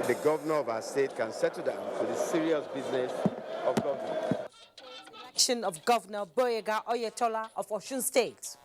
the governor of our state can settle down to the serious business of government. Election of Governor Gboyega Oyetola of Osun State.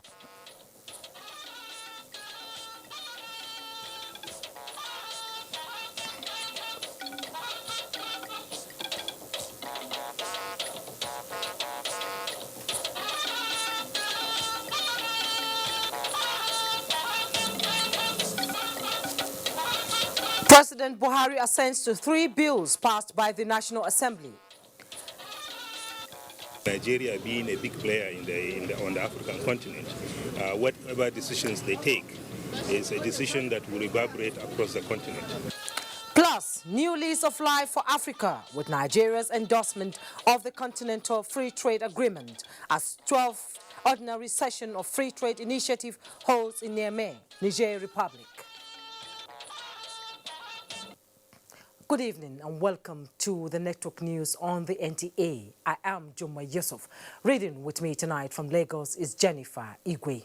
President Buhari assents to 3 bills passed by the National Assembly. Nigeria being a big player on the African continent, whatever decisions they take is a decision that will reverberate across the continent. Plus, new lease of life for Africa with Nigeria's endorsement of the Continental Free Trade Agreement as 12th ordinary session of Free Trade Initiative holds in Niamey, Niger Republic. Good evening and welcome to the Network News on the NTA. I am Juma Yusuf. Reading with me tonight from Lagos is Jennifer Igwe.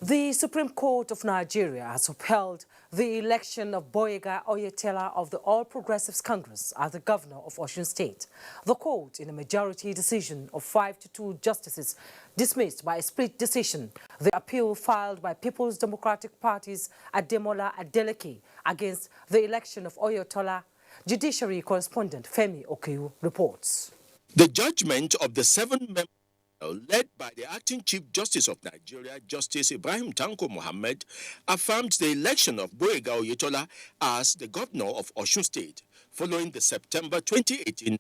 The Supreme Court of Nigeria has upheld the election of Gboyega Oyetola of the All Progressives Congress as the governor of Osun State. The court, in a majority decision of 5-2 justices, dismissed by a split decision the appeal filed by People's Democratic Party's Ademola Adeleke against the election of Oyetola. Judiciary correspondent Femi Okeyu reports. The judgment of the 7 members led by the acting Chief Justice of Nigeria, Justice Ibrahim Tanko Mohammed, affirmed the election of Gboyega Oyetola as the governor of Osun State following the September 2018.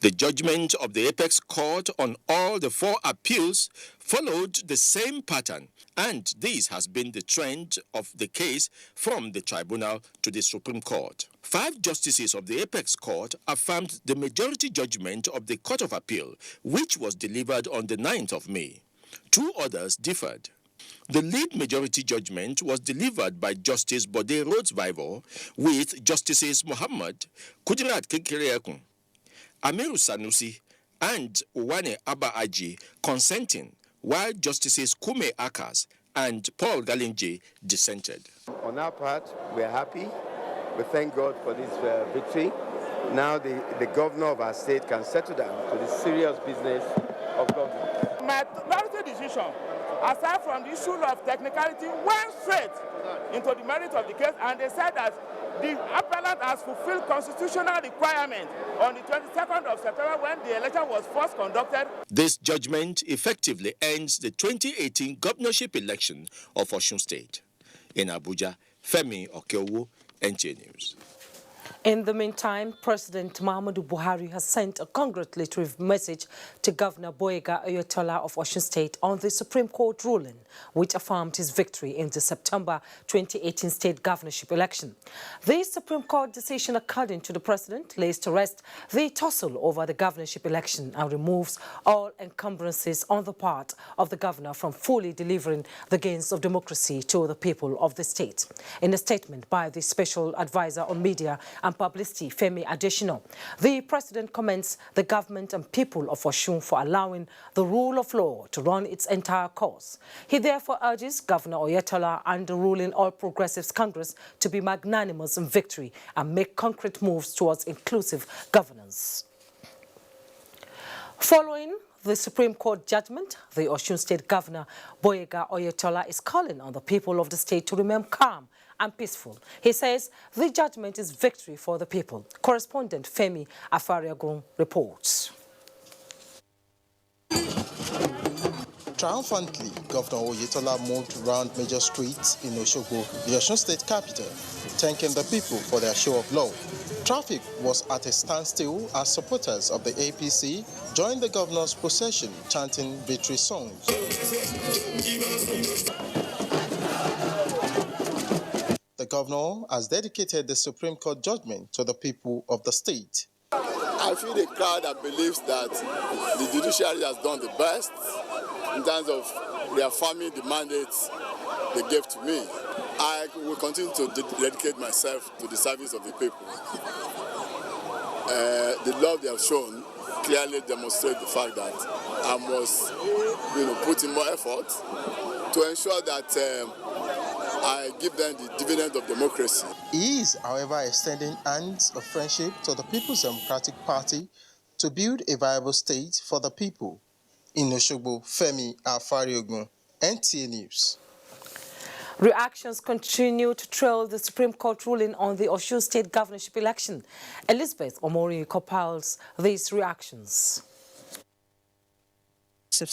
The judgment of the Apex Court on all the 4 appeals followed the same pattern, and this has been the trend of the case from the tribunal to the Supreme Court. 5 justices of the Apex Court affirmed the majority judgment of the Court of Appeal, which was delivered on the 9th of May. 2 others differed. The lead majority judgment was delivered by Justice Bode Rhodes-Vival, with Justices Mohammed, Kudirat Kekereekun, Amiru Sanusi, and Uwane Abba Aji consenting, while Justices Kume Akas and Paul Galinje dissented. On our part, we are happy. We thank God for this victory. Now the governor of our state can settle down to the serious business of government. My majority decision, aside from the issue of technicality, went straight into the merit of the case, and they said that the appellant has fulfilled constitutional requirement on the 22nd of September when the election was first conducted. This judgment effectively ends the 2018 governorship election of Osun State. In Abuja, Femi Okeowo, NTA News. In the meantime, President Muhammadu Buhari has sent a congratulatory message to Governor Gboyega Oyetola of Osun State on the Supreme Court ruling, which affirmed his victory in the September 2018 state governorship election. The Supreme Court decision, according to the president, lays to rest the tussle over the governorship election and removes all encumbrances on the part of the governor from fully delivering the gains of democracy to the people of the state. In a statement by the Special Advisor on Media and Publicity, Femi Adesina, the president commends the government and people of Osun for allowing the rule of law to run its entire course. He therefore urges Governor Oyetola and the ruling All Progressives Congress to be magnanimous in victory and make concrete moves towards inclusive governance. Following the Supreme Court judgment, the Osun State Governor Gboyega Oyetola is calling on the people of the state to remain calm and peaceful. He says the judgment is victory for the people. Correspondent Femi Afariagun reports. Triumphantly, Governor Oyetola moved around major streets in Osogbo, the Osun State capital, thanking the people for their show of love. Traffic was at a standstill as supporters of the APC joined the governor's procession chanting victory songs. The governor has dedicated the Supreme Court judgment to the people of the state. I feel a crowd that believes that the judiciary has done the best in terms of reaffirming the mandates they gave to me. I will continue to dedicate myself to the service of the people. The love they have shown clearly demonstrates the fact that I must put in more effort to ensure that I give them the dividend of democracy. He is, however, extending hands of friendship to the People's Democratic Party to build a viable state for the people. In Oshogbo, Femi Afariogun, NTA News. Reactions continue to trail the Supreme Court ruling on the Osun State governorship election. Elizabeth Omori compiles these reactions.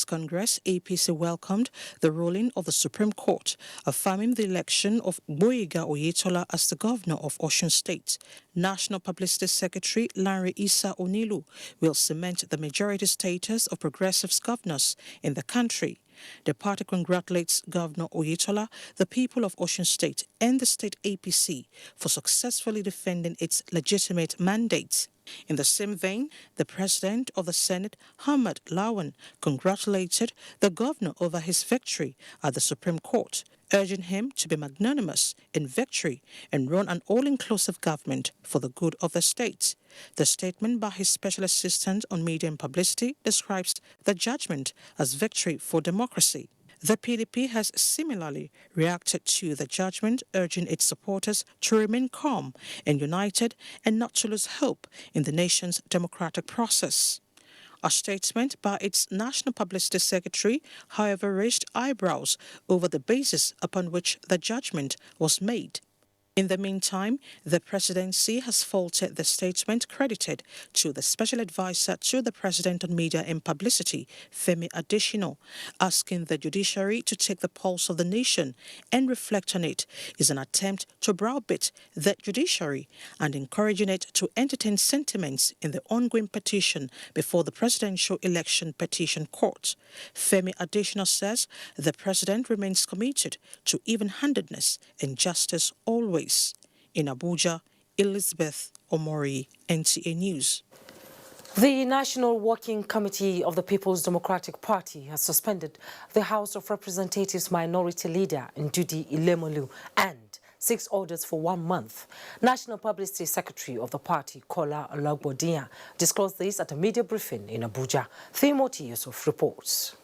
Congress, APC welcomed the ruling of the Supreme Court, affirming the election of Gboyega Oyetola as the governor of Osun State. National Publicity Secretary Larry Issa Onilu will cement the majority status of progressive governors in the country. The party congratulates Governor Oyetola, the people of Osun State, and the state APC for successfully defending its legitimate mandate. In the same vein, the President of the Senate, Mohammed, congratulated the governor over his victory at the Supreme Court, urging him to be magnanimous in victory and run an all-inclusive government for the good of the state. The statement by his special assistant on media and publicity describes the judgment as victory for democracy. The PDP has similarly reacted to the judgment, urging its supporters to remain calm and united and not to lose hope in the nation's democratic process. A statement by its National Publicity Secretary, however, raised eyebrows over the basis upon which the judgment was made. In the meantime, the presidency has faulted the statement credited to the special advisor to the president on media and publicity, Femi Adesina. Asking the judiciary to take the pulse of the nation and reflect on it is an attempt to browbeat the judiciary and encouraging it to entertain sentiments in the ongoing petition before the Presidential Election Petition Court. Femi Adesina says the president remains committed to even-handedness and justice always. In Abuja, Elizabeth Omori, NTA News. The National Working Committee of the People's Democratic Party has suspended the House of Representatives Minority Leader Ndudi Ilemolu and 6 orders for 1 month. National Publicity Secretary of the party, Kola Olagbodiyan, disclosed this at a media briefing in Abuja. Timothy Yusuf reports.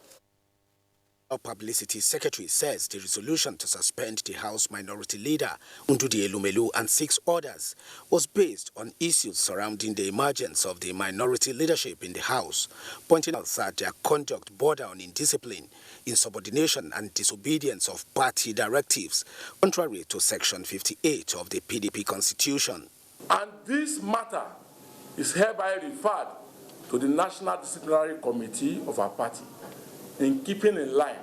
Our Publicity Secretary says the resolution to suspend the House Minority Leader, Ndudi Ilemolu, and 6 others was based on issues surrounding the emergence of the minority leadership in the House, pointing out that their conduct border on indiscipline, insubordination and disobedience of party directives, contrary to Section 58 of the PDP Constitution. And this matter is hereby referred to the National Disciplinary Committee of our party, in keeping in line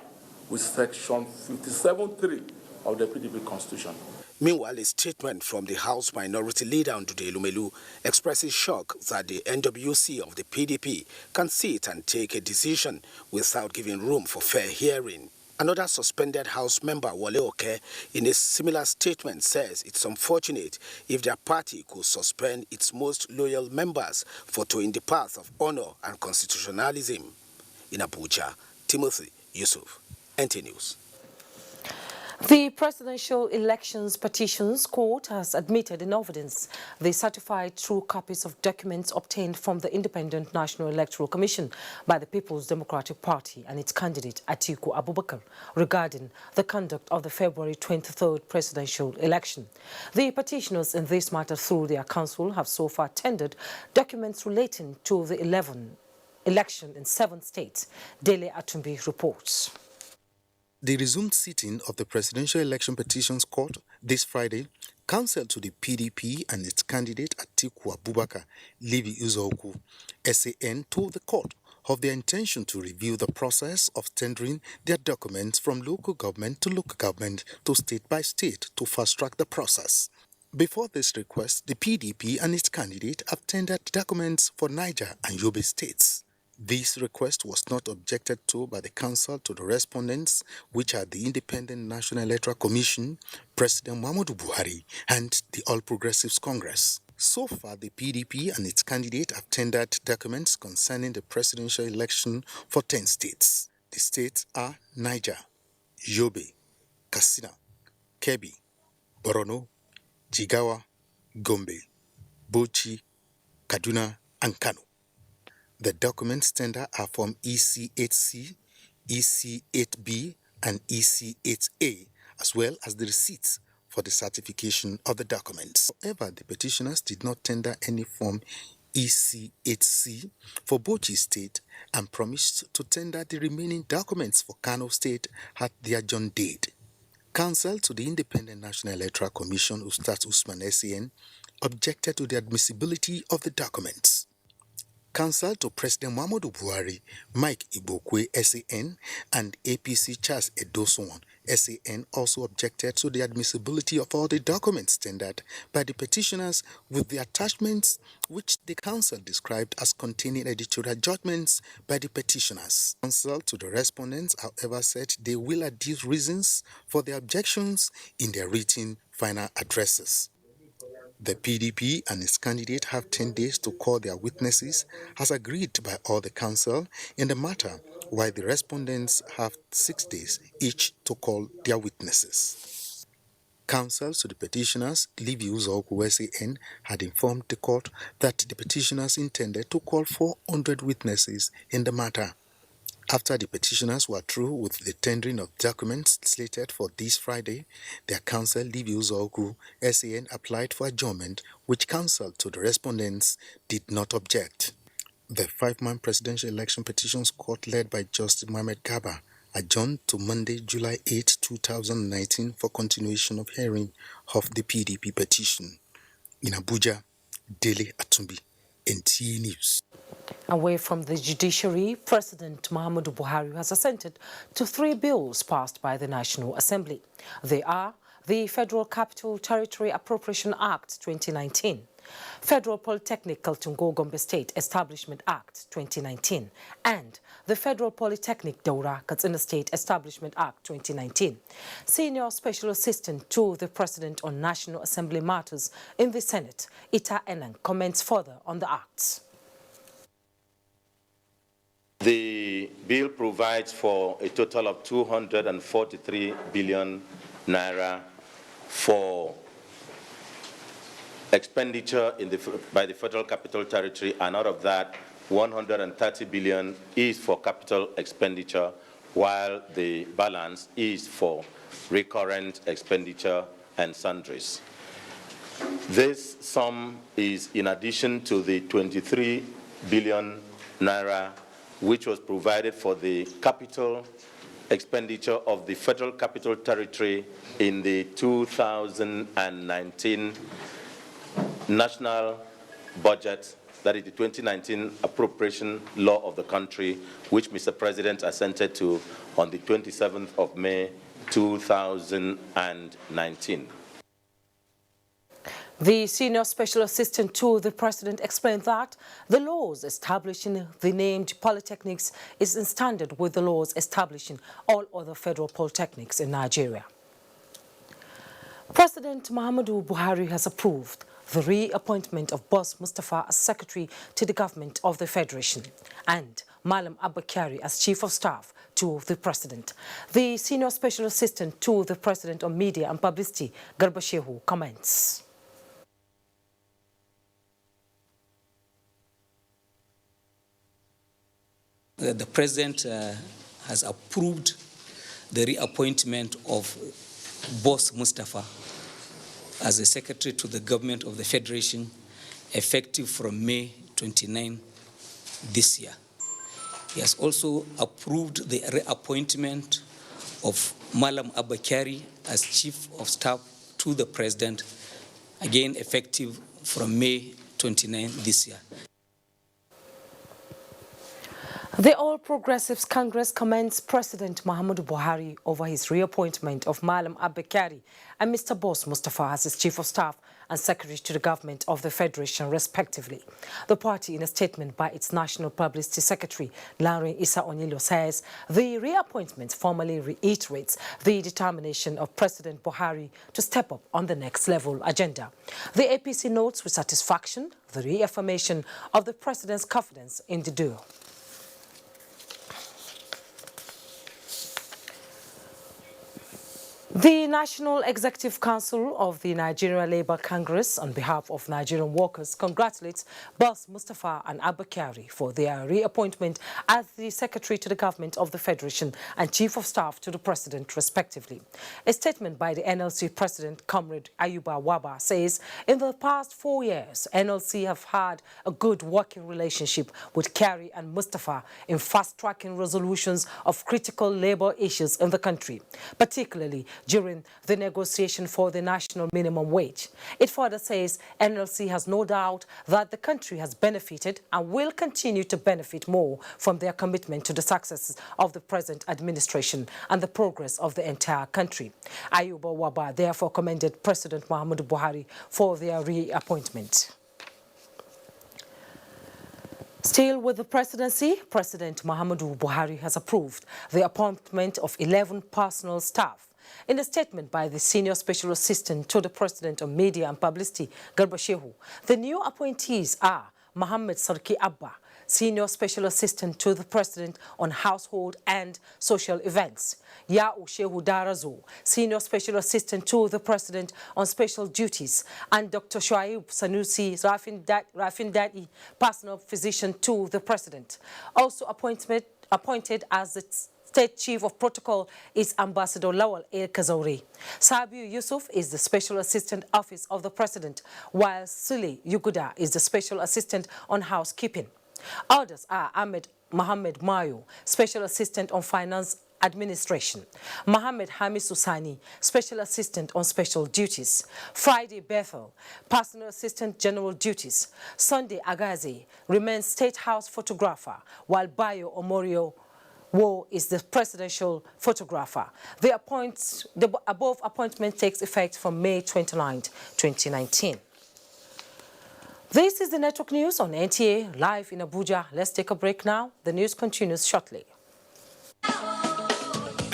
with Section 57(3) of the PDP Constitution. Meanwhile, a statement from the House Minority Leader Ndudi Ilemolu expresses shock that the NWC of the PDP can sit and take a decision without giving room for fair hearing. Another suspended House member, Wale Oke, in a similar statement says it's unfortunate if their party could suspend its most loyal members for toeing the path of honor and constitutionalism. In Abuja, Timothy Yusuf, NTA News. The Presidential Elections Petitions Court has admitted in evidence the certified true copies of documents obtained from the Independent National Electoral Commission by the People's Democratic Party and its candidate Atiku Abubakar regarding the conduct of the February 23rd presidential election. The petitioners in this matter through their counsel have so far tendered documents relating to the election in 7 states. Dele Atumbi reports. The resumed sitting of the Presidential Election Petitions Court this Friday counsel to the PDP and its candidate Atiku Abubakar, Libi Uzoku, SAN told the court of their intention to review the process of tendering their documents from local government to state by state to fast-track the process. Before this request, the PDP and its candidate have tendered documents for Niger and Yobe states. This request was not objected to by the counsel to the respondents, which are the Independent National Electoral Commission, President Muhammadu Buhari, and the All Progressives Congress. So far, the PDP and its candidate have tendered documents concerning the presidential election for 10 states. The states are Niger, Yobe, Katsina, Kebbi, Borno, Jigawa, Gombe, Bauchi, Kaduna, and Kano. The documents tendered are from EC8C, EC8B, and EC8A, as well as the receipts for the certification of the documents. However, the petitioners did not tender any form EC8C for Bauchi State and promised to tender the remaining documents for Kano State at the adjourned date. Counsel to the Independent National Electoral Commission, Ustaz Usman SAN, objected to the admissibility of the documents. Counsel to President Muhammadu Buhari, Mike Ibokwe SAN, and APC Charles Edoswan SAN also objected to the admissibility of all the documents tendered by the petitioners, with the attachments which the counsel described as containing editorial judgments by the petitioners. Counsel to the respondents, however, said they will adduce reasons for their objections in their written final addresses. The PDP and its candidate have 10 days to call their witnesses, as agreed by all the council in the matter, while the respondents have 6 days each to call their witnesses. Counsel to the petitioners, Libby Uzoku SAN, had informed the court that the petitioners intended to call 400 witnesses in the matter. After the petitioners were through with the tendering of documents slated for this Friday, their counsel, Libby Uzoku SAN, applied for adjournment, which counsel to the respondents did not object. The 5-man presidential election petitions court led by Justice Mohammed Garba adjourned to Monday, July 8, 2019 for continuation of hearing of the PDP petition. In Abuja, Dele Atumbi, NTA News. Away from the judiciary, President Muhammadu Buhari has assented to 3 bills passed by the National Assembly. They are the Federal Capital Territory Appropriation Act 2019, Federal Polytechnic Kaltungo Gombe State Establishment Act 2019, and the Federal Polytechnic Daura Katsina State Establishment Act 2019. Senior Special Assistant to the President on National Assembly Matters in the Senate, Ita Enang, comments further on the acts. The bill provides for a total of 243 billion naira for expenditure by the Federal Capital Territory, and out of that, 130 billion is for capital expenditure, while the balance is for recurrent expenditure and sundries. This sum is in addition to the 23 billion naira which was provided for the capital expenditure of the Federal Capital Territory in the 2019 national budget, that is the 2019 appropriation law of the country, which Mr. President assented to on the 27th of May, 2019. The Senior Special Assistant to the President explained that the laws establishing the named polytechnics is in standard with the laws establishing all other federal polytechnics in Nigeria. President Muhammadu Buhari has approved the reappointment of Boss Mustafa as Secretary to the Government of the Federation and Malam Abba Kyari as Chief of Staff to the President. The Senior Special Assistant to the President on Media and Publicity, Garba Shehu, comments. The President has approved the reappointment of Boss Mustafa as the Secretary to the Government of the Federation, effective from May 29 this year. He has also approved the reappointment of Malam Abba Kyari as Chief of Staff to the President, again effective from May 29 this year. The All Progressives Congress commends President Muhammadu Buhari over his reappointment of Malam Abba Kyari and Mr. Boss Mustafa as his Chief of Staff and Secretary to the Government of the Federation, respectively. The party, in a statement by its National Publicity Secretary, Lanre Issa Onyilo, says the reappointment formally reiterates the determination of President Buhari to step up on the next level agenda. The APC notes with satisfaction the reaffirmation of the President's confidence in the duo. The National Executive Council of the Nigerian Labour Congress, on behalf of Nigerian workers, congratulates Boss Mustafa and Abba Kyari for their reappointment as the Secretary to the Government of the Federation and Chief of Staff to the President, respectively. A statement by the NLC President, Comrade Ayuba Waba, says, in the past 4 years, NLC have had a good working relationship with Kyari and Mustafa in fast-tracking resolutions of critical labour issues in the country, particularly during the negotiation for the national minimum wage. It further says NLC has no doubt that the country has benefited and will continue to benefit more from their commitment to the successes of the present administration and the progress of the entire country. Ayuba Waba therefore commended President Muhammad Buhari for their reappointment. Still with the presidency, President Muhammadu Buhari has approved the appointment of 11 personal staff. In a statement by the Senior Special Assistant to the President of Media and Publicity, Garba Shehu, the new appointees are Mohammed Sarki Abba, Senior Special Assistant to the President on Household and Social Events; Ya'u Shehu Darazo, Senior Special Assistant to the President on Special Duties; and Dr. Shoaib Sanusi Rafindati, Personal Physician to the President. Also appointed as the State Chief of Protocol is Ambassador Lawal El Kazauri. Sabiu Yusuf is the Special Assistant Office of the President, while Sule Yuguda is the Special Assistant on Housekeeping. Others are Mohammed Mayo, Special Assistant on Finance Administration; Mohammed Hamisu Sani, Special Assistant on Special Duties; Friday Bethel, Personal Assistant General Duties; Sunday Aghaeze remains State House Photographer, while Bayo Omorio Wo is the presidential photographer. The above appointment takes effect from May 29, 2019. This is the network news on NTA Live in Abuja. Let's take a break now. The news continues shortly.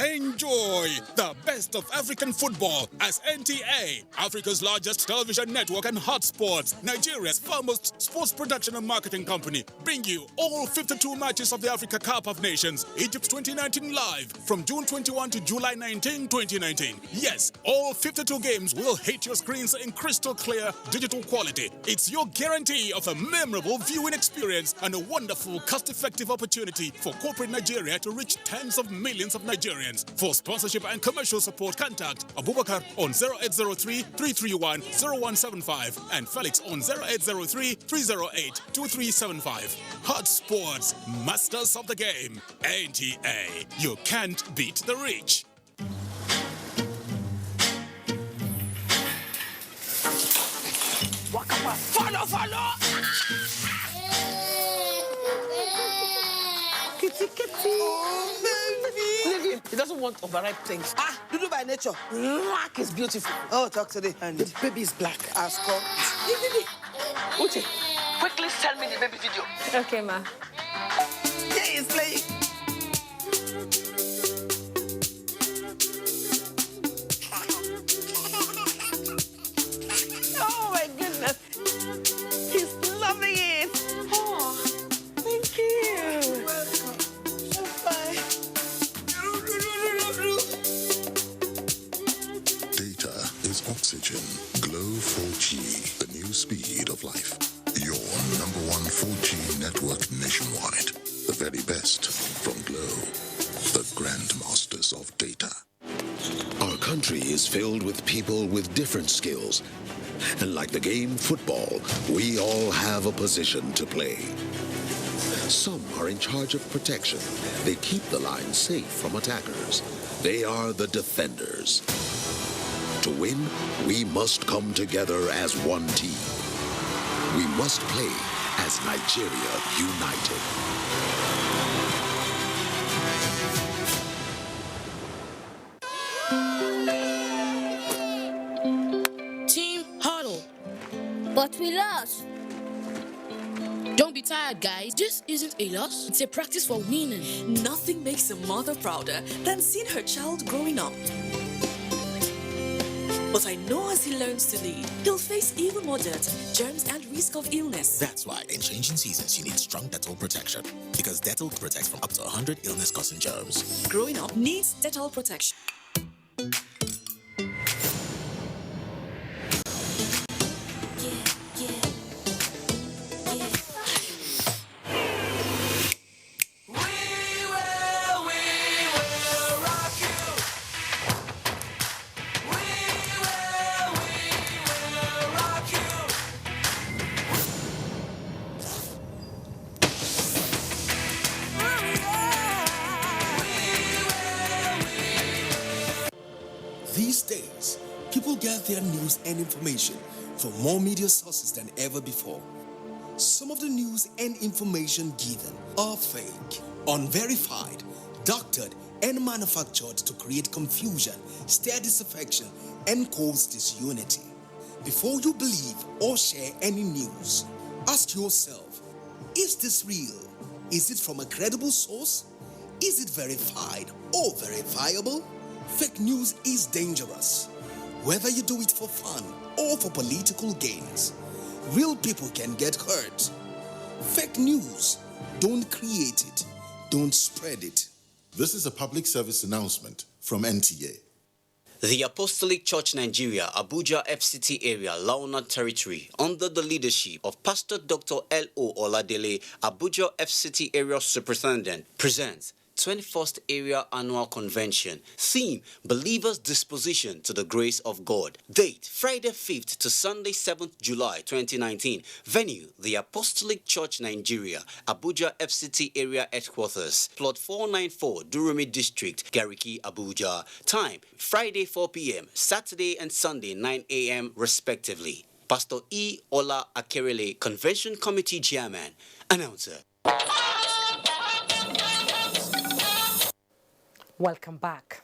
Enjoy the best of African football as NTA, Africa's largest television network and hotspots, Nigeria's foremost sports production and marketing company, bring you all 52 matches of the Africa Cup of Nations, Egypt 2019 live from June 21 to July 19, 2019. Yes, all 52 games will hit your screens in crystal clear digital quality. It's your guarantee of a memorable viewing experience and a wonderful cost-effective opportunity for corporate Nigeria to reach tens of millions of Nigerians. For sponsorship and commercial support, contact Abubakar on 0803-331-0175 and Felix on 0803-308-2375. Hot Sports, masters of the game. NTA, you can't beat the reach. Follow! Kitty. He doesn't want overripe things. Dudu by nature. Black is beautiful. Oh, talk to the hand. The baby is black. Ask her. Uche, quickly send me the baby video. Okay, ma. Yeah, he's playing. Oh, my goodness. He's loving it. Oh, thank you. You're welcome. Bye. Data is oxygen. Glow 4G, the new speed of life. Your #1 4G network nationwide. The very best from Glow, the grandmasters of data. Our country is filled with people with different skills. And like the game football, we all have a position to play. Some are in charge of protection. They keep the line safe from attackers. They are the defenders. To win, we must come together as one team. We must play as Nigeria united. Team huddle. But we lost. Don't be tired, guys. This isn't a loss. It's a practice for winning. Nothing makes a mother prouder than seeing her child growing up. But I know as he learns to lead, he'll face even more dirt, germs, and risk of illness. That's why in changing seasons, you need strong Dettol protection. Because Dettol protects from up to 100 illness-causing germs. Growing up needs Dettol protection. These days, people get their news and information from more media sources than ever before. Some of the news and information given are fake, unverified, doctored, and manufactured to create confusion, stir disaffection, and cause disunity. Before you believe or share any news, ask yourself, is this real? Is it from a credible source? Is it verified or verifiable? Fake news is dangerous, whether you do it for fun or for political gains. Real people can get hurt. Fake news, don't create it, don't spread it. This is a public service announcement from NTA. The Apostolic Church Nigeria, Abuja FCT area, Launa territory, under the leadership of Pastor Dr. L.O. Oladele, Abuja FCT area superintendent, presents 21st Area Annual Convention. Theme, Believers' Disposition to the Grace of God. Date, Friday 5th to Sunday 7th July 2019. Venue, the Apostolic Church Nigeria, Abuja FCT Area Headquarters, Plot 494, Durumi District, Gariki, Abuja. Time, Friday 4 p.m., Saturday and Sunday 9 a.m. respectively. Pastor E. Ola Akerele, Convention Committee Chairman. Announcer. Welcome back.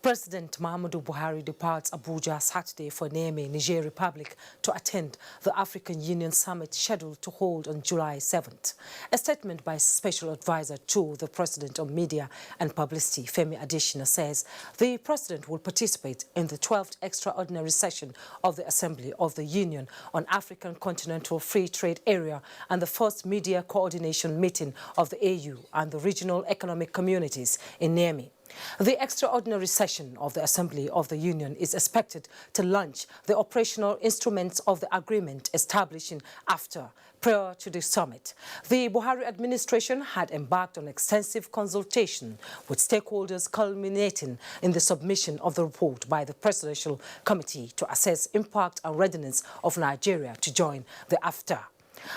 President Muhammadu Buhari departs Abuja Saturday for Niamey, Niger Republic, to attend the African Union Summit scheduled to hold on July 7th. A statement by Special Advisor to the President on Media and Publicity, Femi Adesina, says the President will participate in the 12th Extraordinary Session of the Assembly of the Union on African Continental Free Trade Area and the first Media Coordination Meeting of the AU and the regional economic communities in Niamey. The extraordinary session of the Assembly of the Union is expected to launch the operational instruments of the agreement establishing prior to the summit. The Buhari administration had embarked on extensive consultation with stakeholders, culminating in the submission of the report by the Presidential Committee to assess impact and readiness of Nigeria to join the AFTA.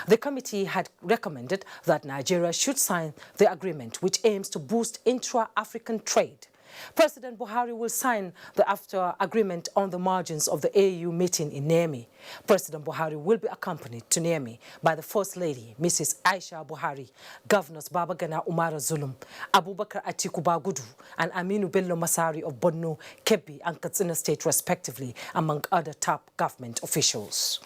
The committee had recommended that Nigeria should sign the agreement, which aims to boost intra-African trade. President Buhari will sign the AFTA agreement on the margins of the AU meeting in Niamey. President Buhari will be accompanied to Niamey by the First Lady, Mrs. Aisha Buhari, Governors Babagana Umara Zulum, Abubakar Atiku Bagudu, and Aminu Bello Masari of Borno, Kebbi, and Katsina State, respectively, among other top government officials.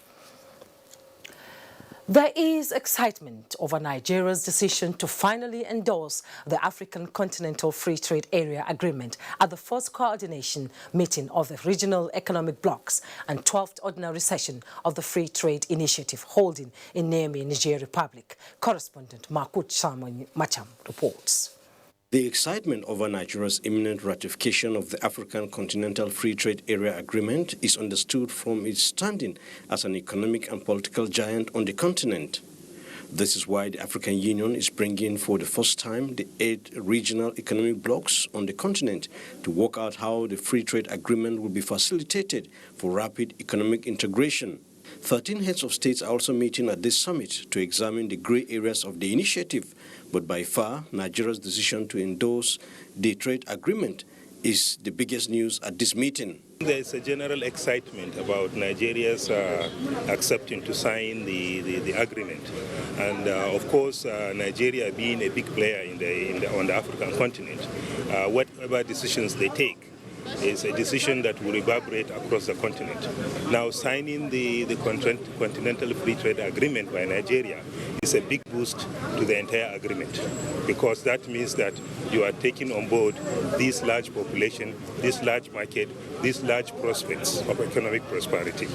There is excitement over Nigeria's decision to finally endorse the African Continental Free Trade Area Agreement at the first coordination meeting of the regional economic blocs and 12th ordinary session of the Free Trade Initiative holding in Niamey, Niger Republic. Correspondent Makut Salman Macham reports. The excitement over Nigeria's imminent ratification of the African Continental Free Trade Area Agreement is understood from its standing as an economic and political giant on the continent. This is why the African Union is bringing for the first time the 8 regional economic blocs on the continent to work out how the free trade agreement will be facilitated for rapid economic integration. 13 heads of states are also meeting at this summit to examine the grey areas of the initiative, but by far, Nigeria's decision to endorse the trade agreement is the biggest news at this meeting. There is a general excitement about Nigeria's accepting to sign the agreement, and of course, Nigeria being a big player on the African continent, whatever decisions they take is a decision that will reverberate across the continent. Now, signing the Continental Free Trade Agreement by Nigeria is a big boost to the entire agreement, because that means that you are taking on board this large population, this large market, these large prospects of economic prosperity.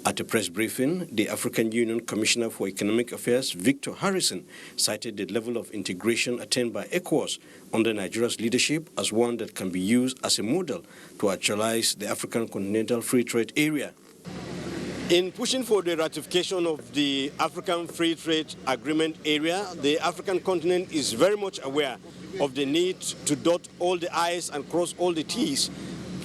At a press briefing, the African Union Commissioner for Economic Affairs, Victor Harrison, cited the level of integration attained by ECOWAS under Nigeria's leadership as one that can be used as a model to actualize the African Continental Free Trade Area. In pushing for the ratification of the African Free Trade Agreement area, the African continent is very much aware of the need to dot all the I's and cross all the T's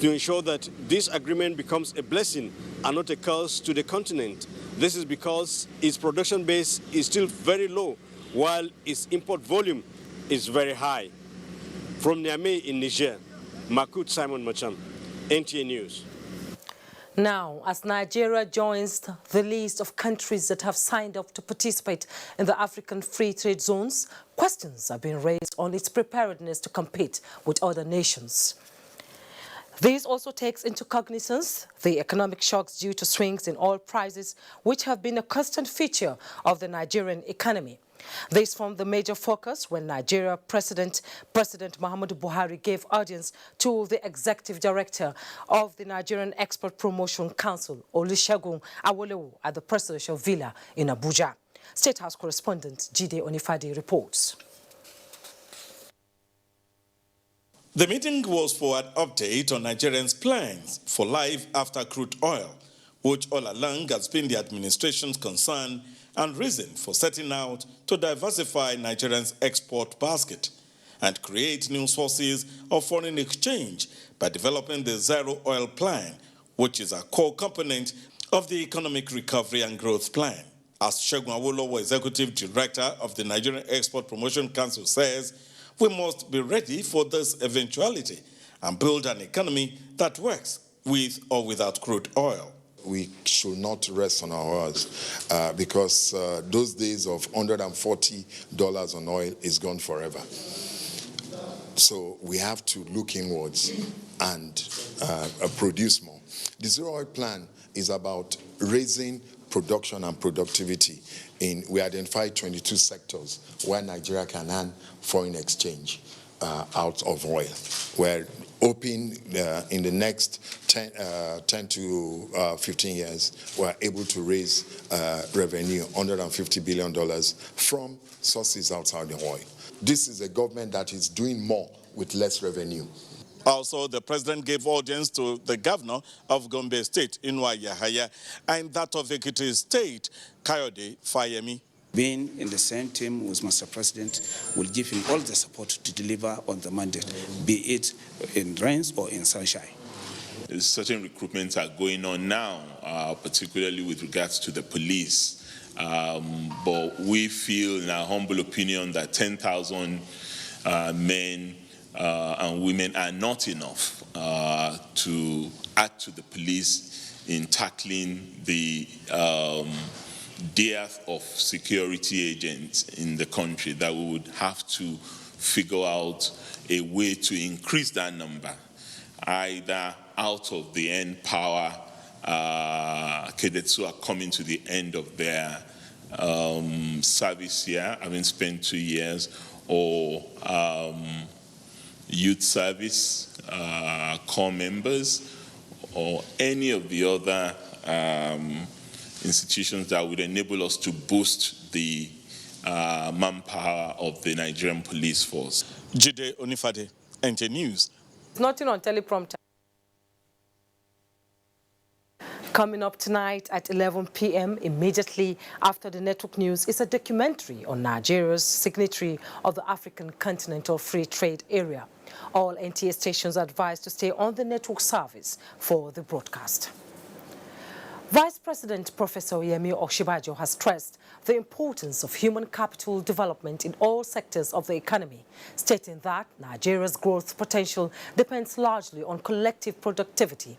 to ensure that this agreement becomes a blessing and not a curse to the continent. This is because its production base is still very low, while its import volume is very high. From Niamey in Niger, Makut Simon Macham, NTA News. Now, as Nigeria joins the list of countries that have signed up to participate in the African Free Trade Zones, questions are being raised on its preparedness to compete with other nations. This also takes into cognizance the economic shocks due to swings in oil prices, which have been a constant feature of the Nigerian economy. This formed the major focus when Nigeria President Muhammad Buhari gave audience to the Executive Director of the Nigerian Export Promotion Council, Olusegun Awolowo, at the Presidential Villa in Abuja. State House correspondent Jide Onifade reports. The meeting was for an update on Nigerians' plans for life after crude oil, which all along has been the administration's concern and reason for setting out to diversify Nigerians' export basket and create new sources of foreign exchange by developing the Zero Oil Plan, which is a core component of the Economic Recovery and Growth Plan. As Segun Awolowo, Executive Director of the Nigerian Export Promotion Council, says, we must be ready for this eventuality and build an economy that works with or without crude oil. We should not rest on our oars because those days of $140 on oil is gone forever. So we have to look inwards and produce more. The Zero Oil Plan is about raising production and productivity. We identified 22 sectors where Nigeria can earn foreign exchange out of oil. We're hoping in the next 10 to 15 years, we're able to raise revenue, $150 billion from sources outside the oil. This is a government that is doing more with less revenue. Also, the president gave audience to the governor of Gombe State, Inwa Yahaya, and that of Ekiti State, Kayode Fayemi. Being in the same team with Mr. President will give him all the support to deliver on the mandate, be it in rains or in sunshine. Certain recruitments are going on now, particularly with regards to the police. But we feel, in our humble opinion, that 10,000 men and women are not enough to add to the police in tackling the dearth of security agents in the country, that we would have to figure out a way to increase that number, either out of the end power cadets who are coming to the end of their service here, having spent 2 years, or youth service, corps members, or any of the other institutions that would enable us to boost the manpower of the Nigerian police force. Jide Onifade, NTA News. Nothing on teleprompter. Coming up tonight at 11 p.m. immediately after the network news is a documentary on Nigeria's signatory of the African Continental Free Trade Area. All NTA stations are advised to stay on the network service for the broadcast. Vice President Professor Yemi Osinbajo has stressed the importance of human capital development in all sectors of the economy, stating that Nigeria's growth potential depends largely on collective productivity.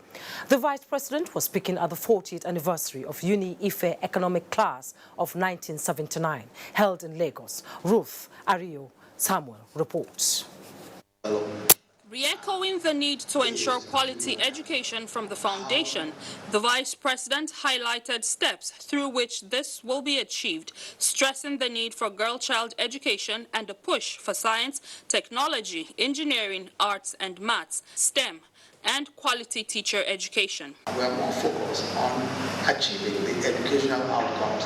The Vice President was speaking at the 40th anniversary of Uni-Ife Economic Class of 1979, held in Lagos. Ruth Ario Samuel reports. Re-echoing the need to ensure quality education from the foundation, the Vice President highlighted steps through which this will be achieved, stressing the need for girl-child education and a push for science, technology, engineering, arts and maths, STEM, and quality teacher education. We are more focused on achieving the educational outcomes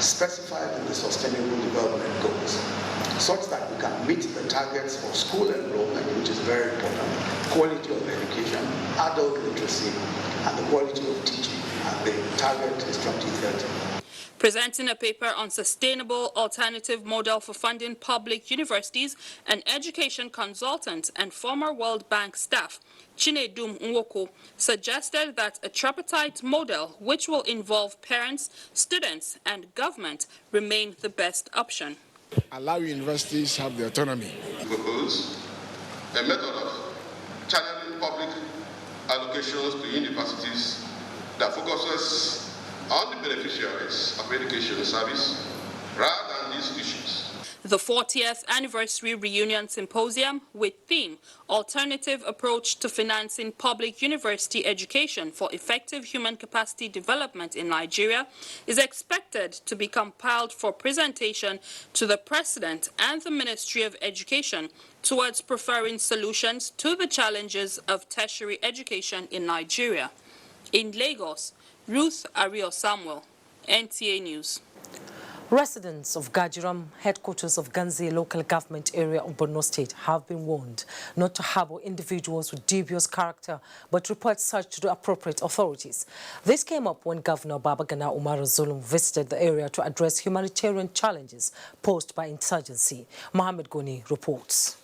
specified in the Sustainable Development Goals, such that we can meet the targets for school enrollment, which is very important, quality of education, adult literacy, and the quality of teaching. And the target is 2030. Presenting a paper on sustainable alternative model for funding public universities, an education consultant and former World Bank staff, Chinedum Nwoko, suggested that a tripartite model, which will involve parents, students, and government, remain the best option. Allow universities have the autonomy. Propose a method of channeling public allocation allocations to universities that focuses on the beneficiaries of education service rather than the institutions. The 40th Anniversary Reunion Symposium with theme Alternative Approach to Financing Public University Education for Effective Human Capacity Development in Nigeria is expected to be compiled for presentation to the President and the Ministry of Education towards preferring solutions to the challenges of tertiary education in Nigeria. In Lagos, Ruth Ario Samuel, NTA News. Residents of Gajiram, headquarters of Aghaeze local government area of Borno State, have been warned not to harbor individuals with dubious character, but report such to the appropriate authorities. This came up when Governor Babagana Umar Zulum visited the area to address humanitarian challenges posed by insurgency. Mohammed Goni reports.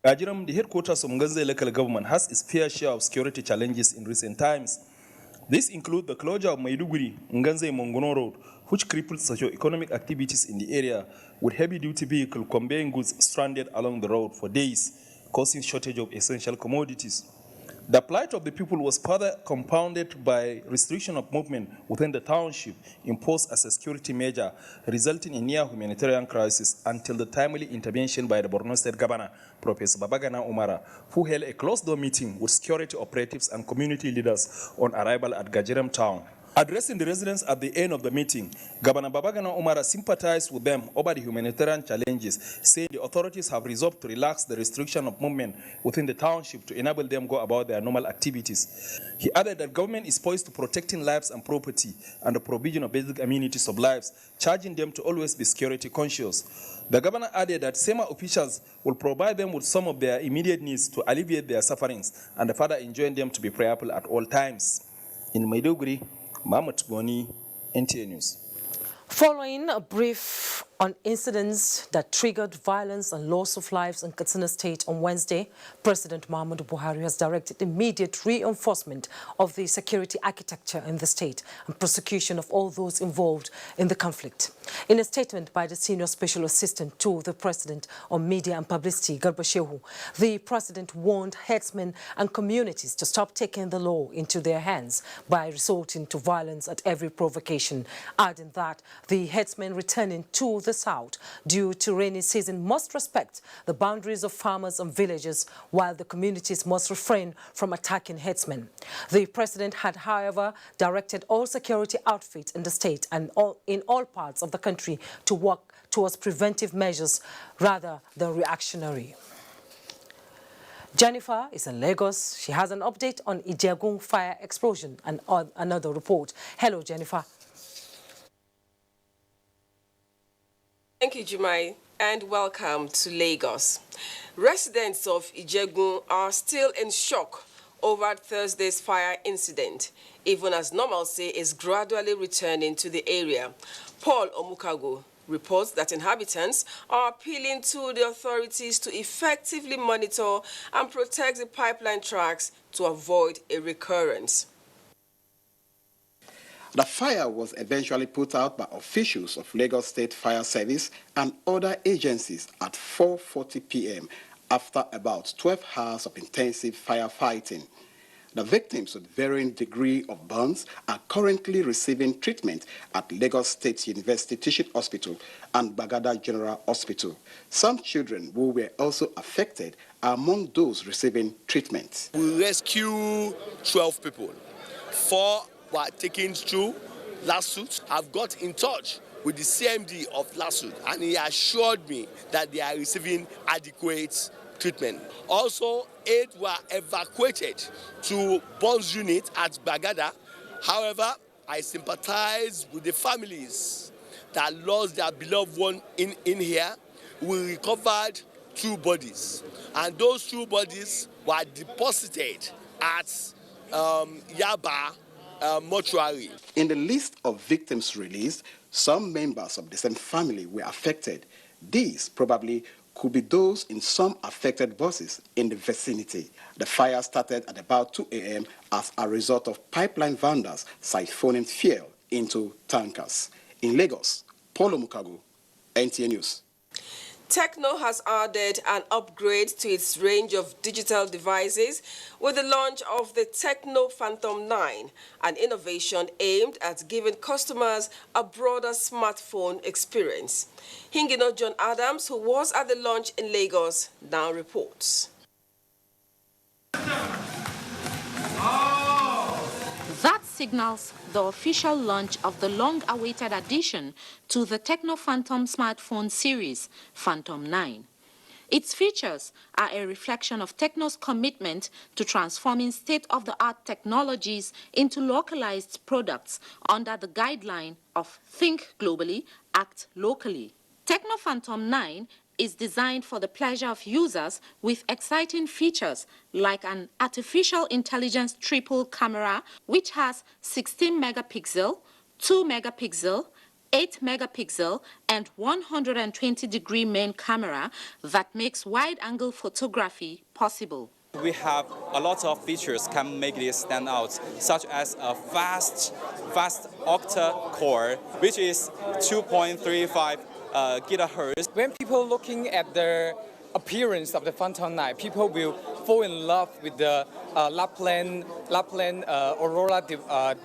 Gajiram, the headquarters of Aghaeze local government, has its fair share of security challenges in recent times. These include the closure of Maiduguri, Aghaeze-Mongono Road, which crippled socio-economic activities in the area, with heavy-duty vehicles conveying goods stranded along the road for days, causing shortage of essential commodities. The plight of the people was further compounded by restriction of movement within the township imposed as a security measure, resulting in near humanitarian crisis until the timely intervention by the Borno State Governor, Professor Babagana Umara, who held a closed-door meeting with security operatives and community leaders on arrival at Gajiram town. Addressing the residents at the end of the meeting, Governor Babagana Umara sympathized with them over the humanitarian challenges, saying the authorities have resolved to relax the restriction of movement within the township to enable them go about their normal activities. He added that government is poised to protecting lives and property and the provision of basic amenities of lives, charging them to always be security conscious. The governor added that SEMA officials will provide them with some of their immediate needs to alleviate their sufferings and further enjoin them to be prayerful at all times. In Maiduguri, Mohammed Goni, NTA News. Following a brief on incidents that triggered violence and loss of lives in Katsina State on Wednesday, President Muhammadu Buhari has directed immediate reinforcement of the security architecture in the state and prosecution of all those involved in the conflict. In a statement by the Senior Special Assistant to the President on Media and Publicity, Garba Shehu, the President warned headsmen and communities to stop taking the law into their hands by resorting to violence at every provocation, adding that the headsmen returning to the south due to rainy season must respect the boundaries of farmers and villagers, while the communities must refrain from attacking headsmen. The president had, however, directed all security outfits in the state and in all parts of the country to work towards preventive measures rather than reactionary. Jennifer is in Lagos. She has an update on Ijegun fire explosion and another report. Hello, Jennifer. Thank you, Jumai, and welcome to Lagos. Residents of Ijegun are still in shock over Thursday's fire incident, even as normalcy is gradually returning to the area. Paul Omukago reports that inhabitants are appealing to the authorities to effectively monitor and protect the pipeline tracks to avoid a recurrence. The fire was eventually put out by officials of Lagos State Fire Service and other agencies at 4:40 p.m. after about 12 hours of intensive firefighting. The victims with varying degree of burns are currently receiving treatment at Lagos State University Teaching Hospital and Bagada General Hospital. Some children who were also affected are among those receiving treatment. We rescued 12 people. 4 were taken through LASUT. I've got in touch with the CMD of LASUT, and he assured me that they are receiving adequate treatment. Also, 8 were evacuated to Bonds unit at Bagada. However, I sympathize with the families that lost their beloved one in here. We recovered 2 bodies, and those 2 bodies were deposited at Yaba mortuary. In the list of victims released, some members of the same family were affected. These probably could be those in some affected buses in the vicinity. The fire started at about 2 a.m. as a result of pipeline vandals siphoning fuel into tankers. In Lagos, Paulo Mukago, NTA News. Tecno has added an upgrade to its range of digital devices with the launch of the Tecno Phantom 9, an innovation aimed at giving customers a broader smartphone experience. Hingino John Adams, who was at the launch in Lagos, now reports. That signals the official launch of the long-awaited addition to the Tecno Phantom smartphone series, Phantom 9. Its features are a reflection of Tecno's commitment to transforming state-of-the-art technologies into localized products under the guideline of Think Globally, Act Locally. Tecno Phantom 9 is designed for the pleasure of users with exciting features like an artificial intelligence triple camera which has 16 megapixel, 2 megapixel, 8 megapixel and 120-degree main camera that makes wide-angle photography possible. We have a lot of features can make this stand out, such as a fast octa-core, which is 2.35 gigahertz. When people looking at the appearance of the Phantom 9, people will fall in love with the Lapland Aurora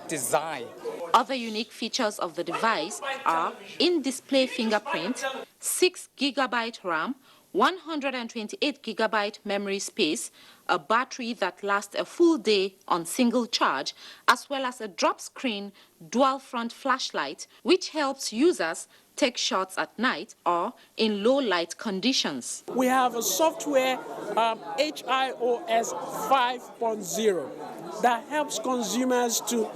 design. Other unique features of the device are in-display fingerprint, 6 GB RAM, 128 GB memory space, a battery that lasts a full day on single charge, as well as a drop screen dual front flashlight, which helps users take shots at night or in low light conditions. We have a software HIOS 5.0 that helps consumers to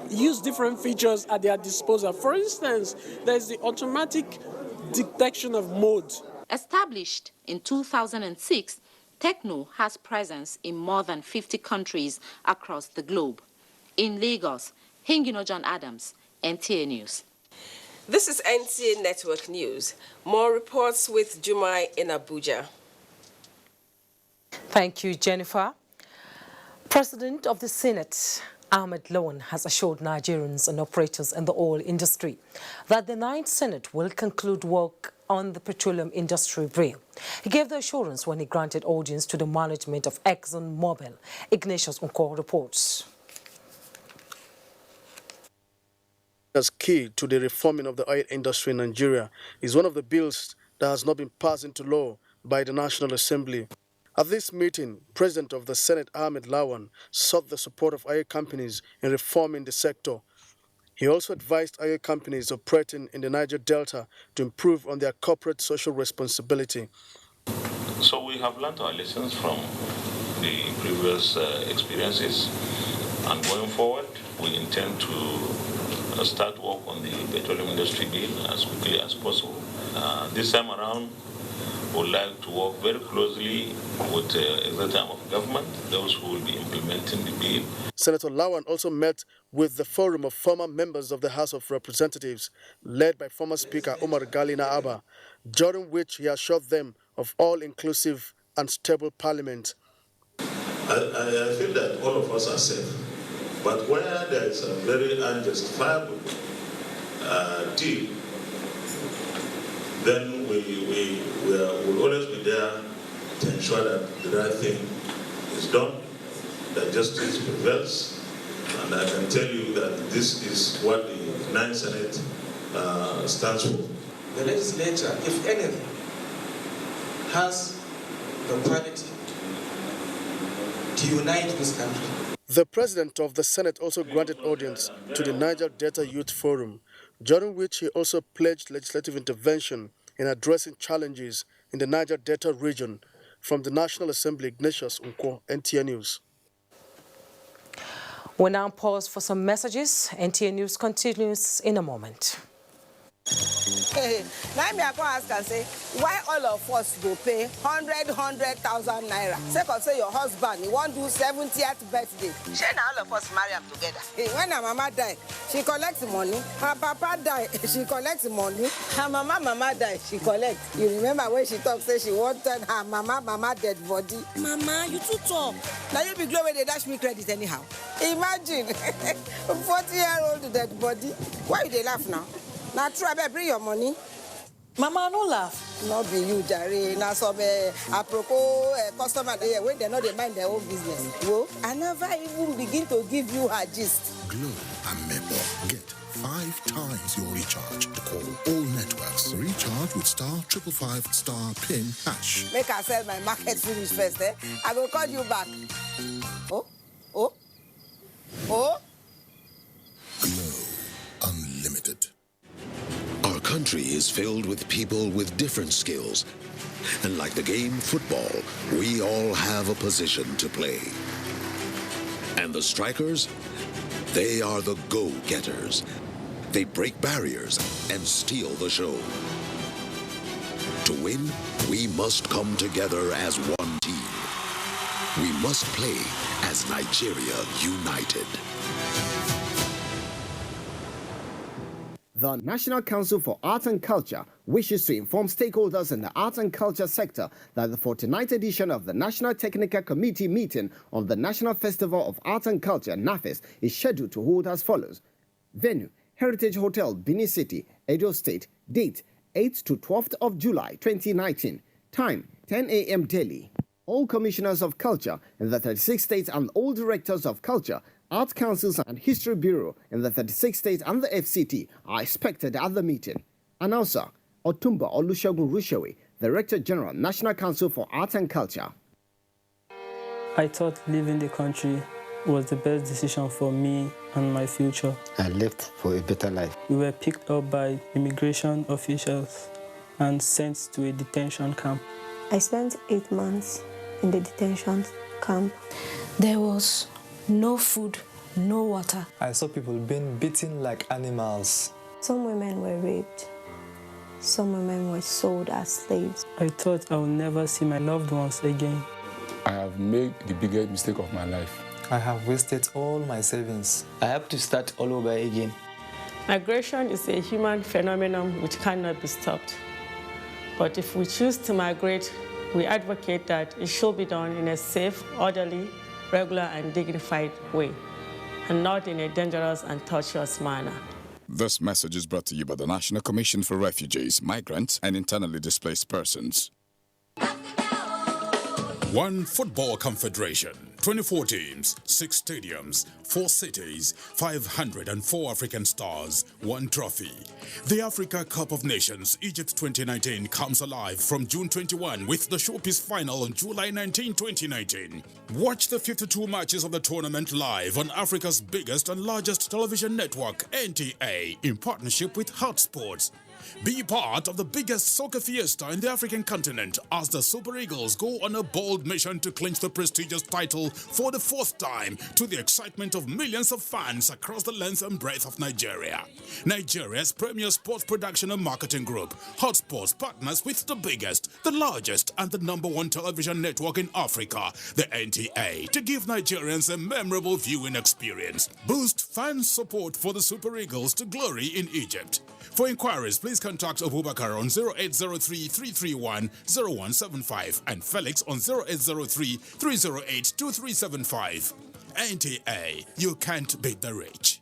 use different features at their disposal. For instance, there's the automatic detection of modes. Established in 2006, Tecno has presence in more than 50 countries across the globe. In Lagos, Hingino John Adams, NTA News. This is NTA Network News. More reports with Jumai in Abuja. Thank you, Jennifer. President of the Senate, Ahmed Lawan, has assured Nigerians and operators in the oil industry that the 9th Senate will conclude work on the petroleum industry bill. He gave the assurance when he granted audience to the management of ExxonMobil. Ignatius Unko reports. As key to the reforming of the oil industry in Nigeria is one of the bills that has not been passed into law by the National Assembly. At this meeting, President of the Senate, Ahmed Lawan, sought the support of oil companies in reforming the sector. He also advised oil companies operating in the Niger Delta to improve on their corporate social responsibility. So we have learned our lessons from the previous experiences, and going forward, we intend to start work on the petroleum industry bill as quickly as possible. This time around, we would like to work very closely with the executive arm of government, those who will be implementing the bill. Senator Lawan also met with the forum of former members of the House of Representatives, led by former Speaker Umar Galina Abba, during which he assured them of all-inclusive and stable parliament. I feel that all of us are safe, but where there is a very unjustifiable deal, then we will always be there to ensure that the right thing is done, that justice prevails. And I can tell you that this is what the 9th Senate stands for. The legislature, if anything, has the quality to unite this country. The President of the Senate also granted audience to the Niger Delta Youth Forum, during which he also pledged legislative intervention in addressing challenges in the Niger Delta region. From the National Assembly, Ignatius Unko, NTA News. We'll now pause for some messages. NTA News continues in a moment. Now me I go ask and say, why all of us go pay 100,000 naira? Second, say your husband, he want do 70th birthday. She now all of us marry them together. When her mama die, she collects money. Her papa die, she collects money. Her mama die, she collects. You remember when she talked, say she wanted her mama dead body. Mama, you too talk. Now you be glad when they dash me credit anyhow. Imagine, 40-year-old dead body. Why you they laugh now? Now, try to bring your money. Mama, no laugh. Not be you, Jerry. Now some apropos customer there when they know they mind their own business. Well, I never even begin to give you her gist. Glow and Maple. Get 5 times your recharge to call all networks. Recharge with *555*PIN#. Make I sell my market finish first, eh? I will call you back. Oh. Glow Unlimited. Our country is filled with people with different skills. And like the game football, we all have a position to play. And the strikers, they are the go-getters. They break barriers and steal the show. To win, we must come together as one team. We must play as Nigeria United. The National Council for Art and Culture wishes to inform stakeholders in the art and culture sector that the 49th edition of the National Technical Committee meeting of the National Festival of Art and Culture, NAFES, is scheduled to hold as follows. Venue, Heritage Hotel, Benin City, Edo State. Date, 8th to 12th of July 2019. Time, 10 a.m. daily. All commissioners of culture in the 36 states and all directors of culture, art councils and history bureau in the 36 states and the FCT are expected at the meeting. Announcer, Otumba Olusegun Rushewe, Director General, National Council for Art and Culture. I thought leaving the country was the best decision for me and my future. I left for a better life. We were picked up by immigration officials and sent to a detention camp. I spent 8 months in the detention camp. There was no food, no water. I saw people being beaten like animals. Some women were raped. Some women were sold as slaves. I thought I would never see my loved ones again. I have made the biggest mistake of my life. I have wasted all my savings. I have to start all over again. Migration is a human phenomenon which cannot be stopped. But if we choose to migrate, we advocate that it should be done in a safe, orderly, regular and dignified way, and not in a dangerous and tortuous manner. This message is brought to you by the National Commission for Refugees, Migrants and Internally Displaced Persons. One Football Confederation, 24 teams, 6 stadiums, 4 cities, 504 African stars, 1 trophy. The Africa Cup of Nations Egypt 2019 comes alive from June 21 with the showpiece final on July 19, 2019. Watch the 52 matches of the tournament live on Africa's biggest and largest television network, NTA, in partnership with Hot Sports. Be part of the biggest soccer fiesta in the African continent as the Super Eagles go on a bold mission to clinch the prestigious title for the 4th time, to the excitement of millions of fans across the length and breadth of Nigeria. Nigeria's premier sports production and marketing group, Hot Sports, partners with the biggest, the largest and the #1 television network in Africa, the NTA, to give Nigerians a memorable viewing experience. Boost fan support for the Super Eagles to glory in Egypt. For inquiries, please contact Abubakar on 0803-331-0175 and Felix on 0803-308-2375. NTA, you can't beat the rich.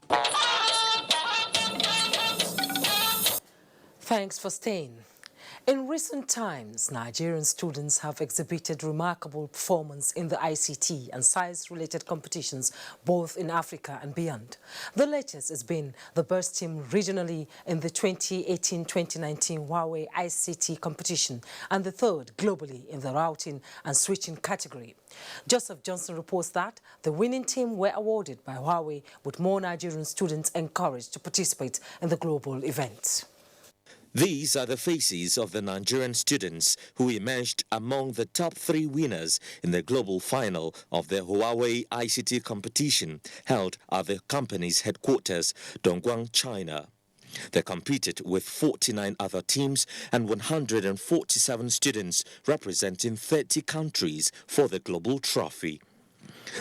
Thanks for staying. In recent times, Nigerian students have exhibited remarkable performance in the ICT and science-related competitions, both in Africa and beyond. The latest has been the best team regionally in the 2018-2019 Huawei ICT competition and the 3rd globally in the routing and switching category. Joseph Johnson reports that the winning team were awarded by Huawei, with more Nigerian students encouraged to participate in the global event. These are the faces of the Nigerian students who emerged among the top 3 winners in the global final of the Huawei ICT competition held at the company's headquarters, Dongguan, China. They competed with 49 other teams and 147 students representing 30 countries for the global trophy.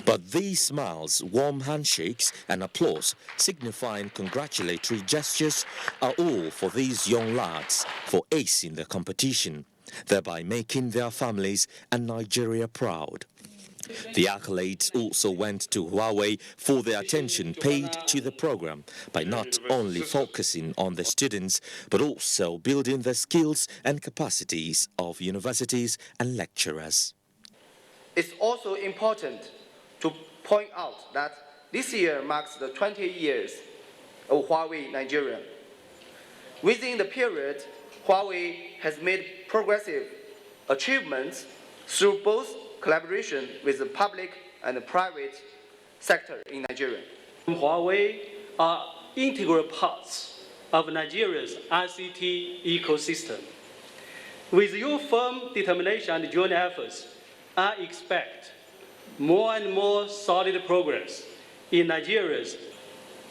But these smiles, warm handshakes and applause, signifying congratulatory gestures, are all for these young lads for acing the competition, thereby making their families and Nigeria proud. The accolades also went to Huawei for the attention paid to the program by not only focusing on the students, but also building the skills and capacities of universities and lecturers. It's also important to point out that this year marks the 20 years of Huawei Nigeria. Within the period, Huawei has made progressive achievements through both collaboration with the public and the private sector in Nigeria. Huawei are integral parts of Nigeria's ICT ecosystem. With your firm determination and joint efforts, I expect more and more solid progress in Nigeria's.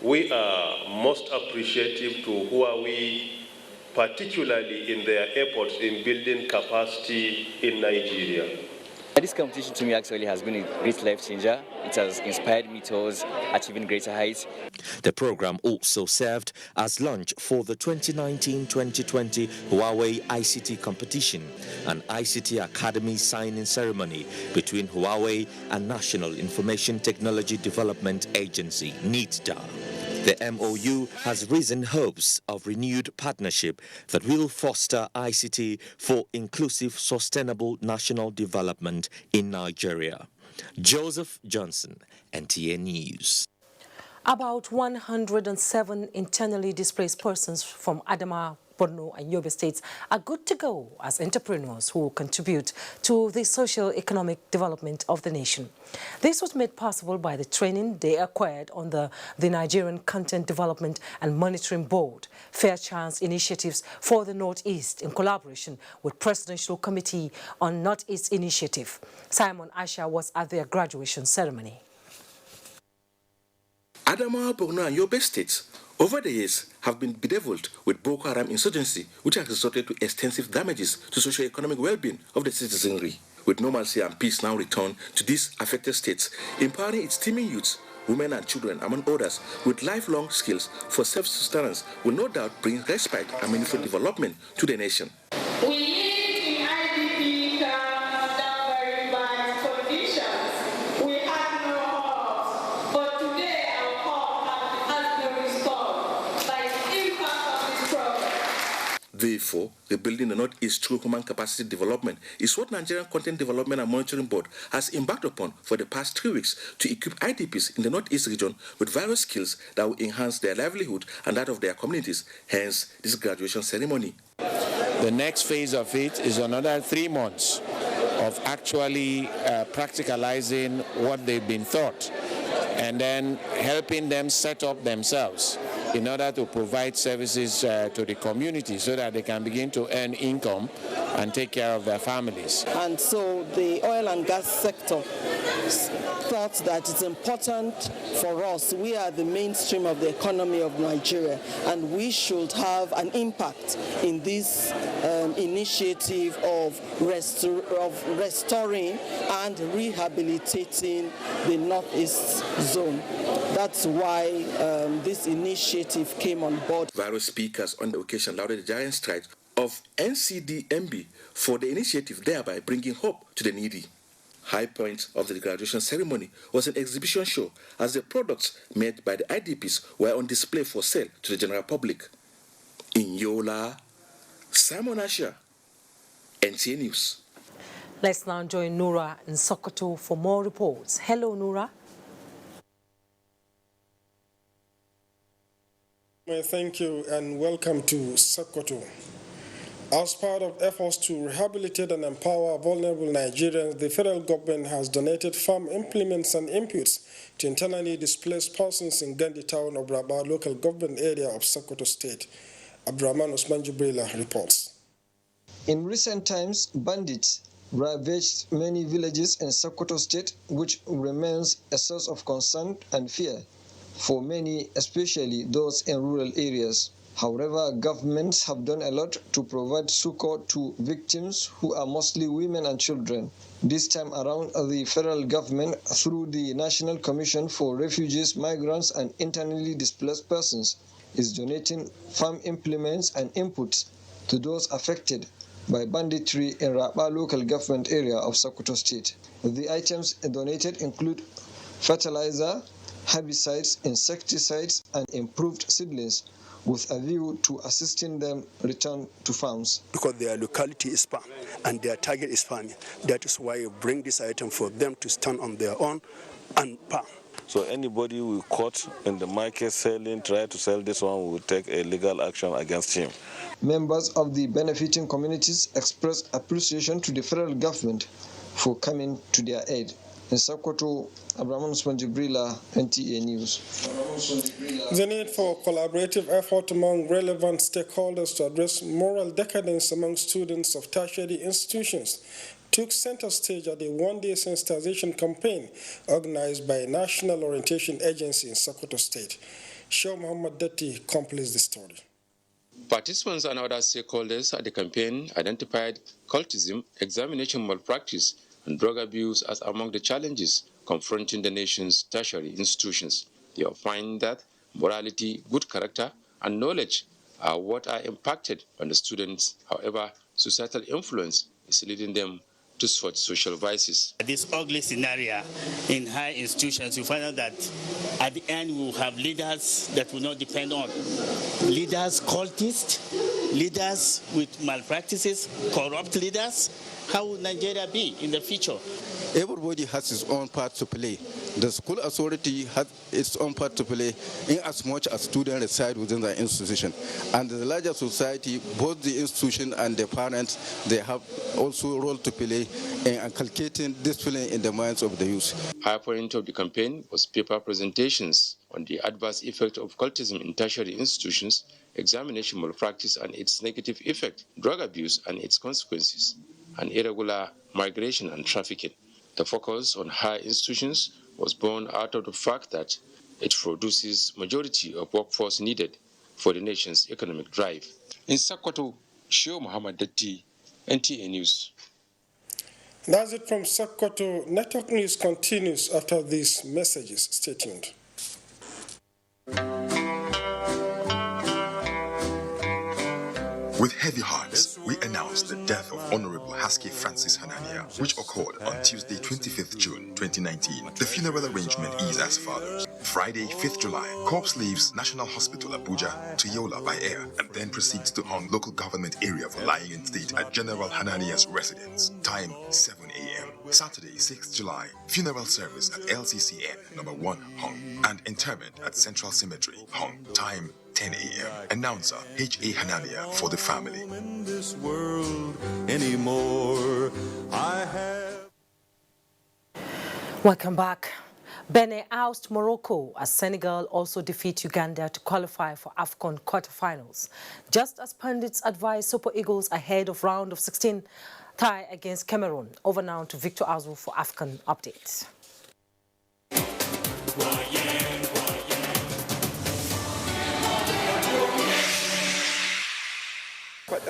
We are most appreciative to Huawei, particularly in their efforts in building capacity in Nigeria. This competition to me actually has been a great life changer. It has inspired me towards achieving greater heights. The program also served as launch for the 2019-2020 Huawei ICT competition, an ICT Academy signing ceremony between Huawei and National Information Technology Development Agency, NITDA. The MOU has risen hopes of renewed partnership that will foster ICT for inclusive, sustainable national development in Nigeria. Joseph Johnson, NTA News. About 107 internally displaced persons from Adamawa, Borno and Yobe states are good to go as entrepreneurs who will contribute to the socio-economic development of the nation. This was made possible by the training they acquired on the Nigerian Content Development and Monitoring Board, Fair Chance Initiatives for the Northeast in collaboration with Presidential Committee on Northeast Initiative. Simon Asha was at their graduation ceremony. Adamawa, Borno and Yobe states over the years have been bedeviled with Boko Haram insurgency, which has resulted to extensive damages to socio-economic well-being of the citizenry. With normalcy and peace now returned to these affected states, empowering its teeming youths, women and children, among others, with lifelong skills for self-sustenance will no doubt bring respite and meaningful development to the nation. We live in IDP camps under very bad conditions. We had no house, but today our home has been restored by the impact of this program. Therefore, rebuilding the Northeast through human capacity development is what Nigerian Content Development and Monitoring Board has embarked upon for the past 3 weeks to equip IDPs in the Northeast region with various skills that will enhance their livelihood and that of their communities, hence this graduation ceremony. The next phase of it is another 3 months of actually practicalizing what they've been taught and then helping them set up themselves in order to provide services to the community so that they can begin to earn income and take care of their families. And so the oil and gas sector thought that it's important for us. We are the mainstream of the economy of Nigeria, and we should have an impact in this initiative of restoring and rehabilitating the Northeast zone. That's why this initiative came on board. Various speakers on the occasion lauded the giant strides of NCDMB for the initiative, thereby bringing hope to the needy. High point of the graduation ceremony was an exhibition show as the products made by the IDPs were on display for sale to the general public. In Yola, Simon Asha, NTA News. Let's now join Nura in Sokoto for more reports. Hello, Nura. Thank you and welcome to Sokoto. As part of efforts to rehabilitate and empower vulnerable Nigerians, the federal government has donated farm implements and inputs to internally displaced persons in Gandhi town of Braba local government area of Sokoto State. Abdurrahman Osman Jubrila reports. In recent times, bandits ravaged many villages in Sokoto State, which remains a source of concern and fear for many, especially those in rural areas. However, governments have done a lot to provide succor to victims who are mostly women and children. This time around, the federal government, through the National Commission for Refugees, Migrants and Internally Displaced Persons, is donating farm implements and inputs to those affected by banditry in Raba local government area of Sokoto State. The items donated include fertilizer, herbicides, insecticides, and improved seedlings, with a view to assisting them return to farms. Because their locality is farm and their target is farming. That is why we bring this item for them to stand on their own and farm. So anybody we caught in the market selling, try to sell this one, we will take a legal action against him. Members of the benefiting communities expressed appreciation to the federal government for coming to their aid. In Sokoto, Abraham Sponjibrila, NTA News. The need for collaborative effort among relevant stakeholders to address moral decadence among students of tertiary institutions took center stage at a one-day sensitization campaign organized by a national orientation agency in Sokoto State. Mohammed completes the story. Participants and other stakeholders at the campaign identified cultism, examination malpractice, and drug abuse as among the challenges confronting the nation's tertiary institutions. They find that morality, good character, and knowledge are what are impacted on the students. However, societal influence is leading them to such social vices. This ugly scenario in high institutions, you find out that at the end we will have leaders that will not depend on. Leaders cultists, leaders with malpractices, corrupt leaders. How will Nigeria be in the future? Everybody has his own part to play. The school authority has its own part to play in as much as students reside within the institution. And the larger society, both the institution and the parents, they have also a role to play in inculcating discipline in the minds of the youth. High point of the campaign was paper presentations on the adverse effect of cultism in tertiary institutions, examination malpractice and its negative effect, drug abuse and its consequences, and irregular migration and trafficking. The focus on higher institutions was born out of the fact that it produces majority of workforce needed for the nation's economic drive. In Sokoto, Mohammed, NTA News. That's it from Sokoto. Network News continues after these messages. Stay tuned. With heavy hearts, we announce the death of Honorable Haske Francis Hanania, which occurred on Tuesday, 25th June 2019. The funeral arrangement is as follows. Friday, 5th July, corpse leaves National Hospital Abuja to Yola by air and then proceeds to Hong local government area for lying in state at General Hanania's residence. Time 7 a.m. Saturday, 6th July, funeral service at LCCN number 1 Hong and interment at Central Cemetery Hong. Time 10 a.m. Announcer H.A. Hanania for the family. In this world anymore, I have... Welcome back. Benin oust Morocco as Senegal also defeat Uganda to qualify for AFCON quarterfinals. Just as pundits advise Super Eagles ahead of round of 16 tie against Cameroon. Over now to Victor Azu for AFCON updates.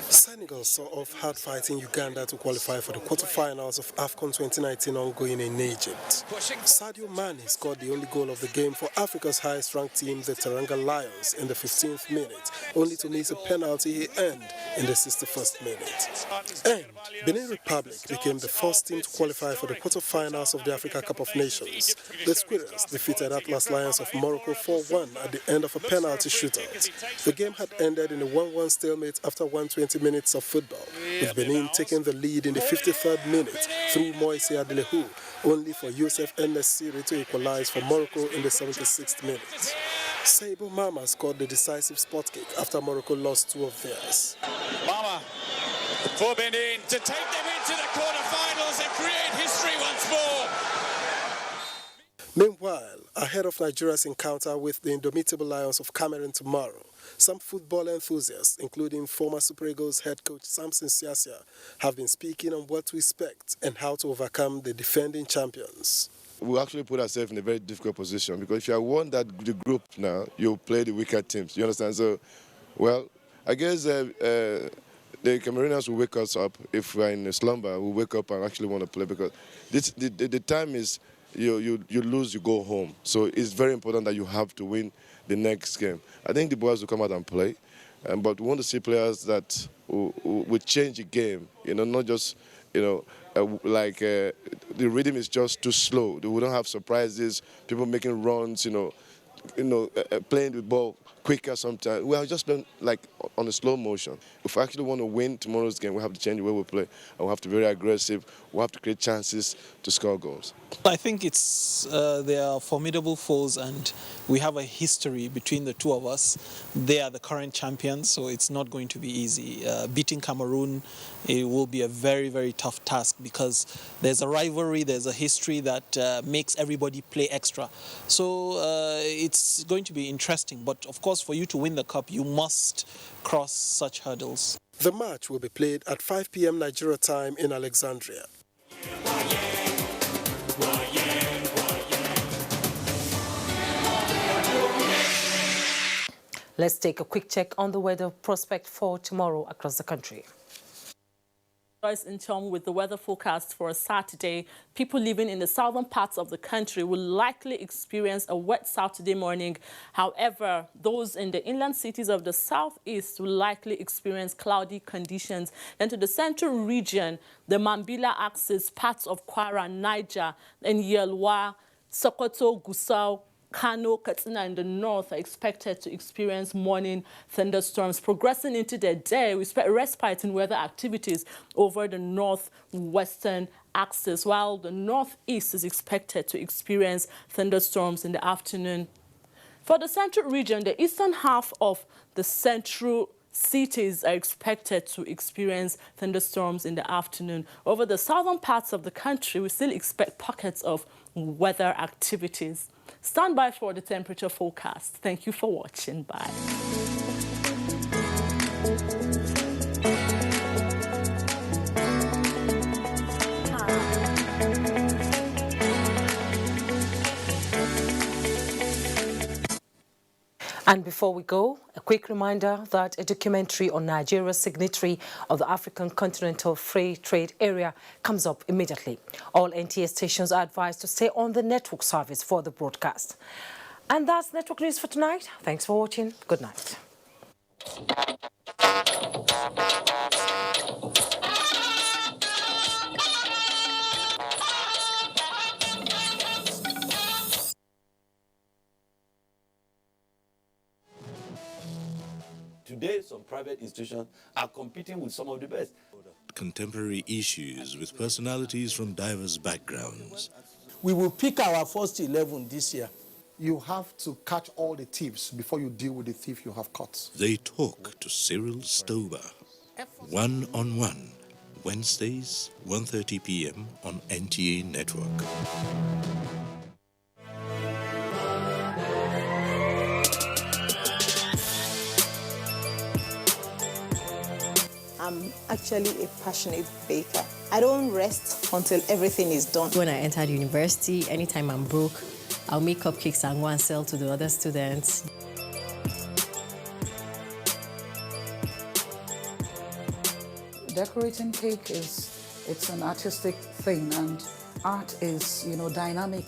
Senegal saw off hard-fighting Uganda to qualify for the quarterfinals of AFCON 2019 ongoing in Egypt. Sadio Mane scored the only goal of the game for Africa's highest-ranked team, the Teranga Lions, in the 15th minute, only to miss a penalty he earned in the 61st minute. And Benin Republic became the first team to qualify for the quarterfinals of the Africa Cup of Nations. The Squirrels defeated Atlas Lions of Morocco 4-1 at the end of a penalty shootout. The game had ended in a 1-1 stalemate after 120 minutes of football, with Benin taking the lead in the 53rd minute through Moise Adelehu, only for Youssef Enesiri to equalize for Morocco in the 76th minute. Saibo Mama scored the decisive spot kick after Morocco lost two of theirs. Mama for Benin to take them into the quarterfinals and create history once more. Meanwhile, ahead of Nigeria's encounter with the indomitable Lions of Cameroon tomorrow, some football enthusiasts, including former Super Eagles head coach Samson Siasia, have been speaking on what to expect and how to overcome the defending champions. We actually put ourselves in a very difficult position because if you have won the group now, you play the weaker teams. You understand? So, well, I guess the Cameroonians will wake us up. If we're in a slumber, we'll wake up and actually want to play because the time is you lose, you go home. So it's very important that you have to win the next game. I think the boys will come out and play. But we want to see players that will change the game, not just, the rhythm is just too slow. We don't have surprises, people making runs, playing the ball quicker sometimes. We have just been like on a slow motion. If we actually want to win tomorrow's game, we have to change the way we play. And we have to be very aggressive. We have to create chances to score goals. I think they are formidable foes, and we have a history between the two of us. They are the current champions, so it's not going to be easy. Beating Cameroon, it will be a very, very tough task because there's a rivalry, there's a history that makes everybody play extra. So it's going to be interesting, but of course for you to win the cup, you must cross such hurdles. The match will be played at 5 p.m. Nigeria time in Alexandria. Let's take a quick check on the weather prospect for tomorrow across the country. In terms with the weather forecast for Saturday, people living in the southern parts of the country will likely experience a wet Saturday morning. However, those in the inland cities of the southeast will likely experience cloudy conditions. Then to the central region, the Mambila axis, parts of Kwara, Niger, and Yelwa, Sokoto, Gusau, Kano, Katsina in the north are expected to experience morning thunderstorms. Progressing into the day, we expect respite in weather activities over the northwestern axis, while the northeast is expected to experience thunderstorms in the afternoon. For the central region, the eastern half of the central cities are expected to experience thunderstorms in the afternoon. Over the southern parts of the country, we still expect pockets of weather activities. Stand by for the temperature forecast. Thank you for watching. Bye. And before we go, a quick reminder that a documentary on Nigeria's signatory of the African Continental Free Trade Area comes up immediately. All NTA stations are advised to stay on the network service for the broadcast. And that's Network News for tonight. Thanks for watching. Good night. Today, some private institutions are competing with some of the best. Contemporary issues with personalities from diverse backgrounds. We will pick our first 11 this year. You have to catch all the thieves before you deal with the thief you have caught. They talk to Cyril Stober. One-on-one, Wednesdays, 1:30 p.m. on NTA Network. I'm actually a passionate baker. I don't rest until everything is done. When I entered university, anytime I'm broke, I'll make cupcakes and go and sell to the other students. Decorating cake it's an artistic thing, and art is, dynamic.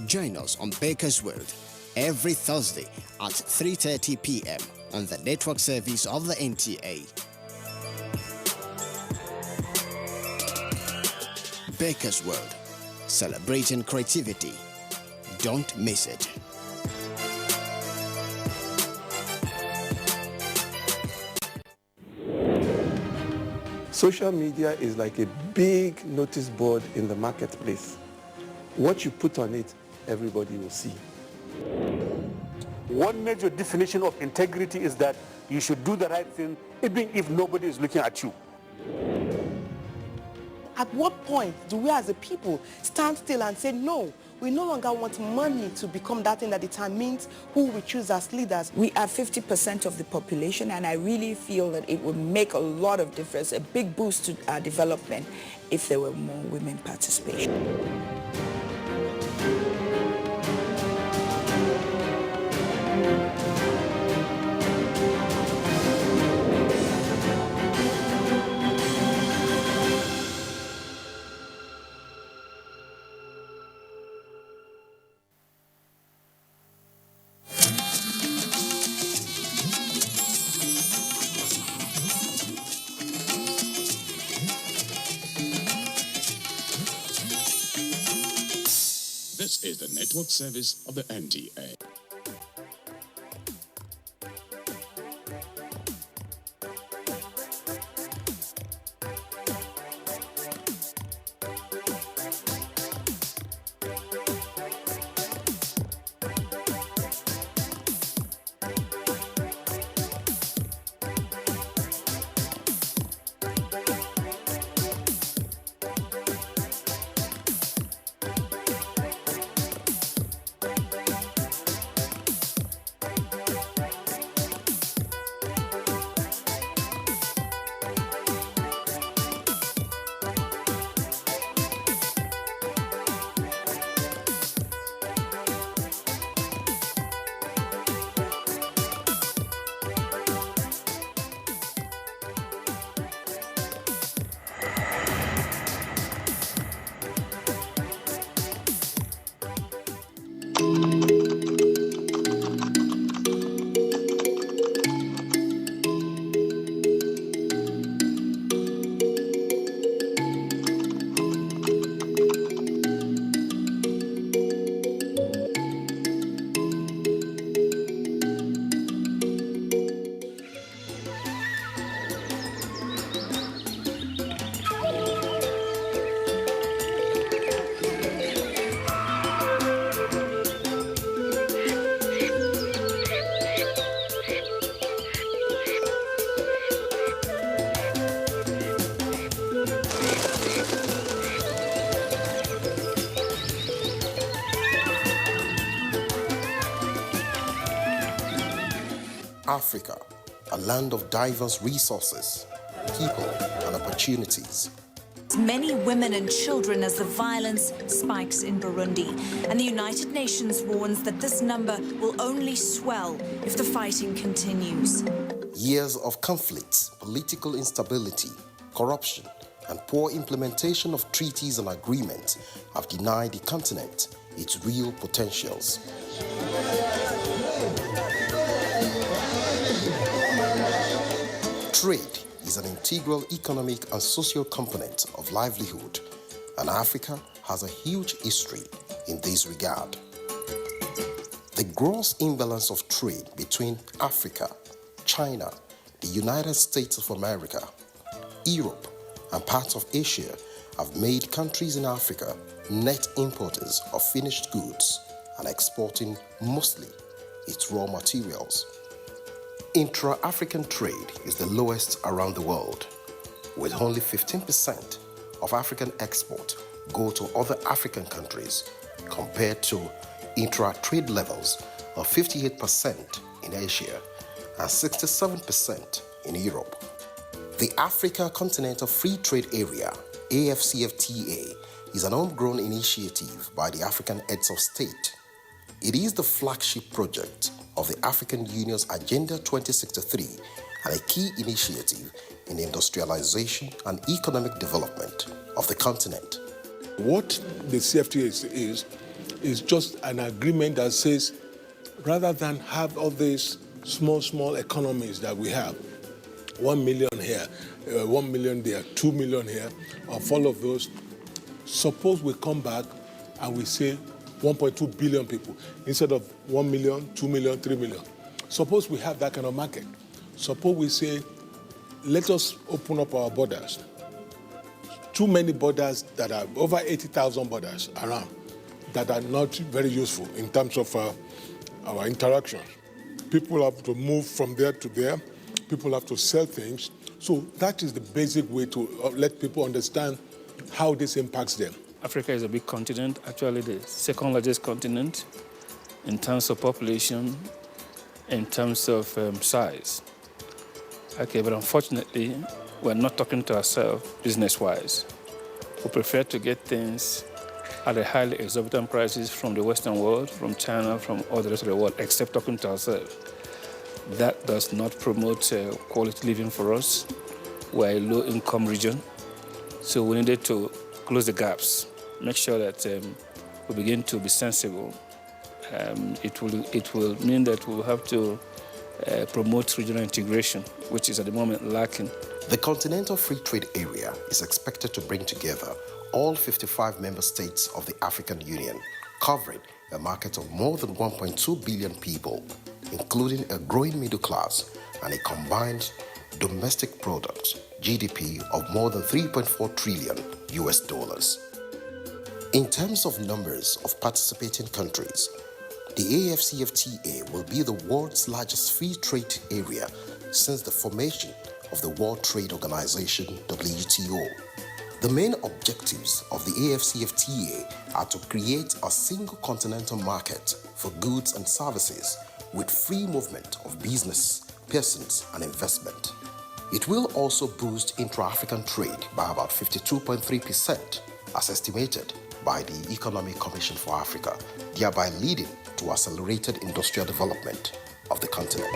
Join us on Baker's World every Thursday at 3:30 p.m. on the network service of the NTA. Baker's World, celebrating creativity. Don't miss it. Social media is like a big notice board in the marketplace. What you put on it, everybody will see. One major definition of integrity is that you should do the right thing even if nobody is looking at you. At what point do we as a people stand still and say, no, we no longer want money to become that thing that determines who we choose as leaders? We are 50% of the population, and I really feel that it would make a lot of difference, a big boost to our development if there were more women participation. This is the network service of the NTA. Africa, a land of diverse resources, people, and opportunities. Many women and children as the violence spikes in Burundi, and the United Nations warns that this number will only swell if the fighting continues. Years of conflicts, political instability, corruption, and poor implementation of treaties and agreements have denied the continent its real potentials. Trade is an integral economic and social component of livelihood, and Africa has a huge history in this regard. The gross imbalance of trade between Africa, China, the United States of America, Europe, and parts of Asia have made countries in Africa net importers of finished goods and exporting mostly its raw materials. Intra-African trade is the lowest around the world, with only 15% of African export go to other African countries compared to intra-trade levels of 58% in Asia and 67% in Europe. The Africa Continental Free Trade Area, AFCFTA, is an homegrown initiative by the African heads of state. It is the flagship project of the African Union's Agenda 2063 and a key initiative in the industrialization and economic development of the continent. What the CFTA is just an agreement that says, rather than have all these small economies that we have, 1 million here, 1 million there, 2 million here, of all of those, suppose we come back and we say 1.2 billion people instead of 1 million, 2 million, 3 million. Suppose we have that kind of market. Suppose we say, let us open up our borders. Too many borders that are over 80,000 borders around that are not very useful in terms of our interactions. People have to move from there to there. People have to sell things. So that is the basic way to let people understand how this impacts them. Africa is a big continent, actually the second largest continent in terms of population, in terms of size. Okay, but unfortunately, we're not talking to ourselves business-wise. We prefer to get things at a highly exorbitant prices from the Western world, from China, from all the rest of the world, except talking to ourselves. That does not promote quality living for us. We're a low-income region, so we needed to close the gaps, make sure that we begin to be sensible. It will mean that we'll have to promote regional integration, which is at the moment lacking. The Continental Free Trade Area is expected to bring together all 55 member states of the African Union, covering a market of more than 1.2 billion people, including a growing middle class and a combined domestic product, GDP, of more than $3.4 trillion. In terms of numbers of participating countries, the AFCFTA will be the world's largest free trade area since the formation of the World Trade Organization, WTO. The main objectives of the AFCFTA are to create a single continental market for goods and services with free movement of business, persons, and investment. It will also boost intra-African trade by about 52.3%, as estimated by the Economic Commission for Africa, thereby leading to accelerated industrial development of the continent.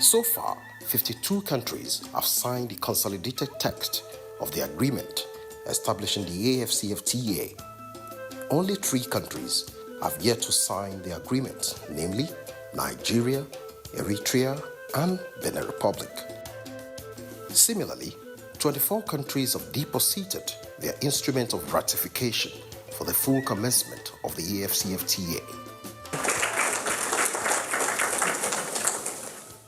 So far, 52 countries have signed the consolidated text of the agreement establishing the AFCFTA. Only 3 countries have yet to sign the agreement, namely Nigeria, Eritrea, and Benin Republic. Similarly, 24 countries have deposited their instrument of ratification for the full commencement of the AFCFTA.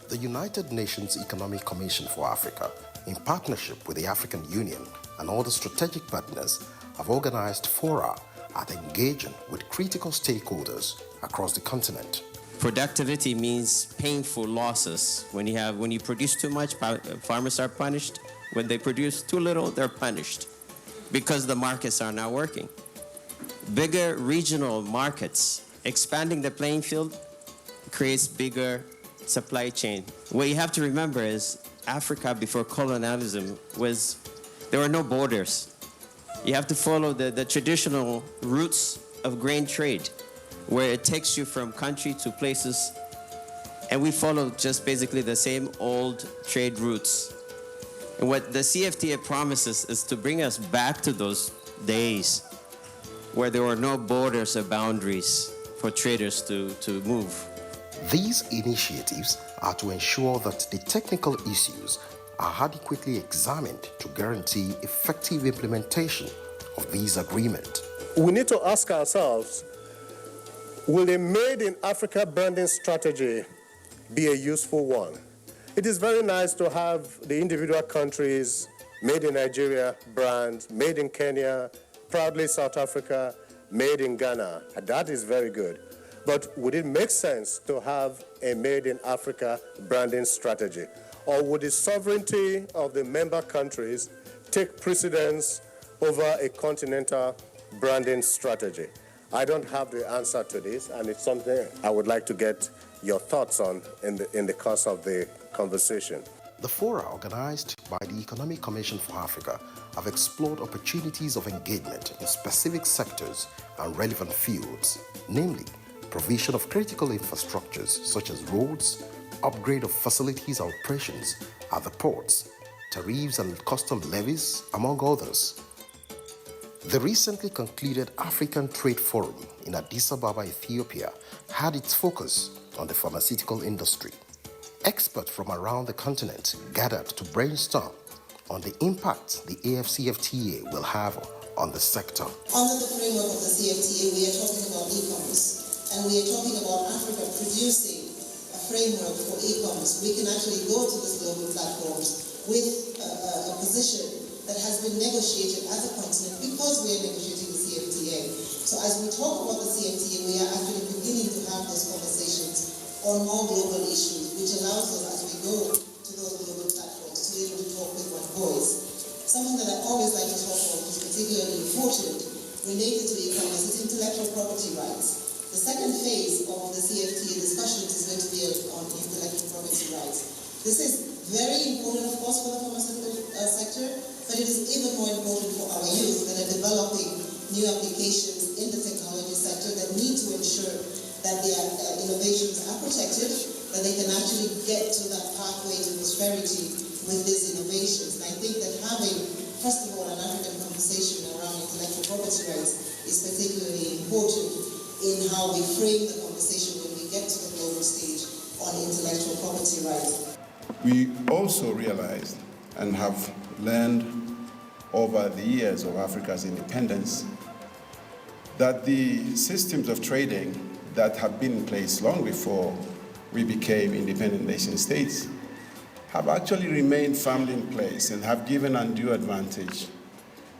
The United Nations Economic Commission for Africa, in partnership with the African Union and other strategic partners, have organized fora at engaging with critical stakeholders across the continent. Productivity means painful losses. When you produce too much, farmers are punished. When they produce too little, they're punished because the markets are not working. Bigger regional markets, expanding the playing field creates bigger supply chain. What you have to remember is Africa before colonialism there were no borders. You have to follow the traditional routes of grain trade, where it takes you from country to places, and we follow just basically the same old trade routes. And what the CFTA promises is to bring us back to those days where there were no borders or boundaries for traders to move. These initiatives are to ensure that the technical issues are adequately examined to guarantee effective implementation of these agreements. We need to ask ourselves, will a Made in Africa branding strategy be a useful one? It is very nice to have the individual countries, Made in Nigeria brand, Made in Kenya, proudly South Africa, Made in Ghana. That is very good. But would it make sense to have a Made in Africa branding strategy? Or would the sovereignty of the member countries take precedence over a continental branding strategy? I don't have the answer to this, and it's something I would like to get your thoughts on in the course of the conversation. The fora organized by the Economic Commission for Africa have explored opportunities of engagement in specific sectors and relevant fields, namely provision of critical infrastructures such as roads, upgrade of facilities and operations at the ports, tariffs and custom levies, among others. The recently concluded African Trade Forum in Addis Ababa, Ethiopia, had its focus on the pharmaceutical industry. Experts from around the continent gathered to brainstorm on the impact the AFCFTA will have on the sector. Under the framework of the CFTA, we are talking about e-commerce, and we are talking about Africa producing a framework for e-commerce. We can actually go to these global platforms with a position that has been negotiated as a continent because we are negotiating the CFTA. So as we talk about the CFTA, we are actually beginning to have those conversations on more global issues, which allows us, as we go to those global platforms, to be able to talk with one voice. Something that I always like to talk about, which is particularly important, related to e-commerce, is intellectual property rights. The second phase of the CFTA discussions is going to be on intellectual property rights. This is very important, of course, for the pharmaceutical sector, but it is even more important for our youth that are developing new applications in the technology sector that need to ensure that their innovations are protected, that they can actually get to that pathway to prosperity with these innovations. And I think that having, first of all, an African conversation around intellectual property rights is particularly important in how we frame the conversation when we get to the global stage on intellectual property rights. We also realized and have learned over the years of Africa's independence that the systems of trading that have been in place long before we became independent nation states have actually remained firmly in place and have given undue advantage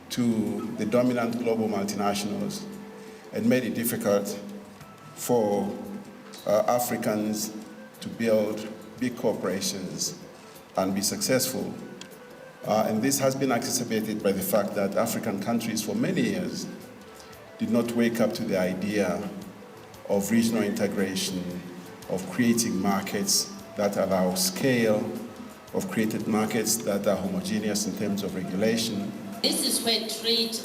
to the dominant global multinationals and made it difficult for Africans to build big corporations and be successful. And this has been exacerbated by the fact that African countries for many years did not wake up to the idea of regional integration, of creating markets that allow scale, of created markets that are homogeneous in terms of regulation. This is where trade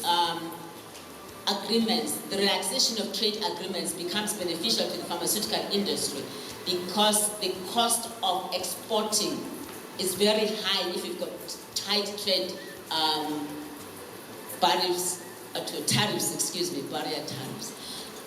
agreements, the relaxation of trade agreements becomes beneficial to the pharmaceutical industry because the cost of exporting is very high if you've got tight trade barrier tariffs.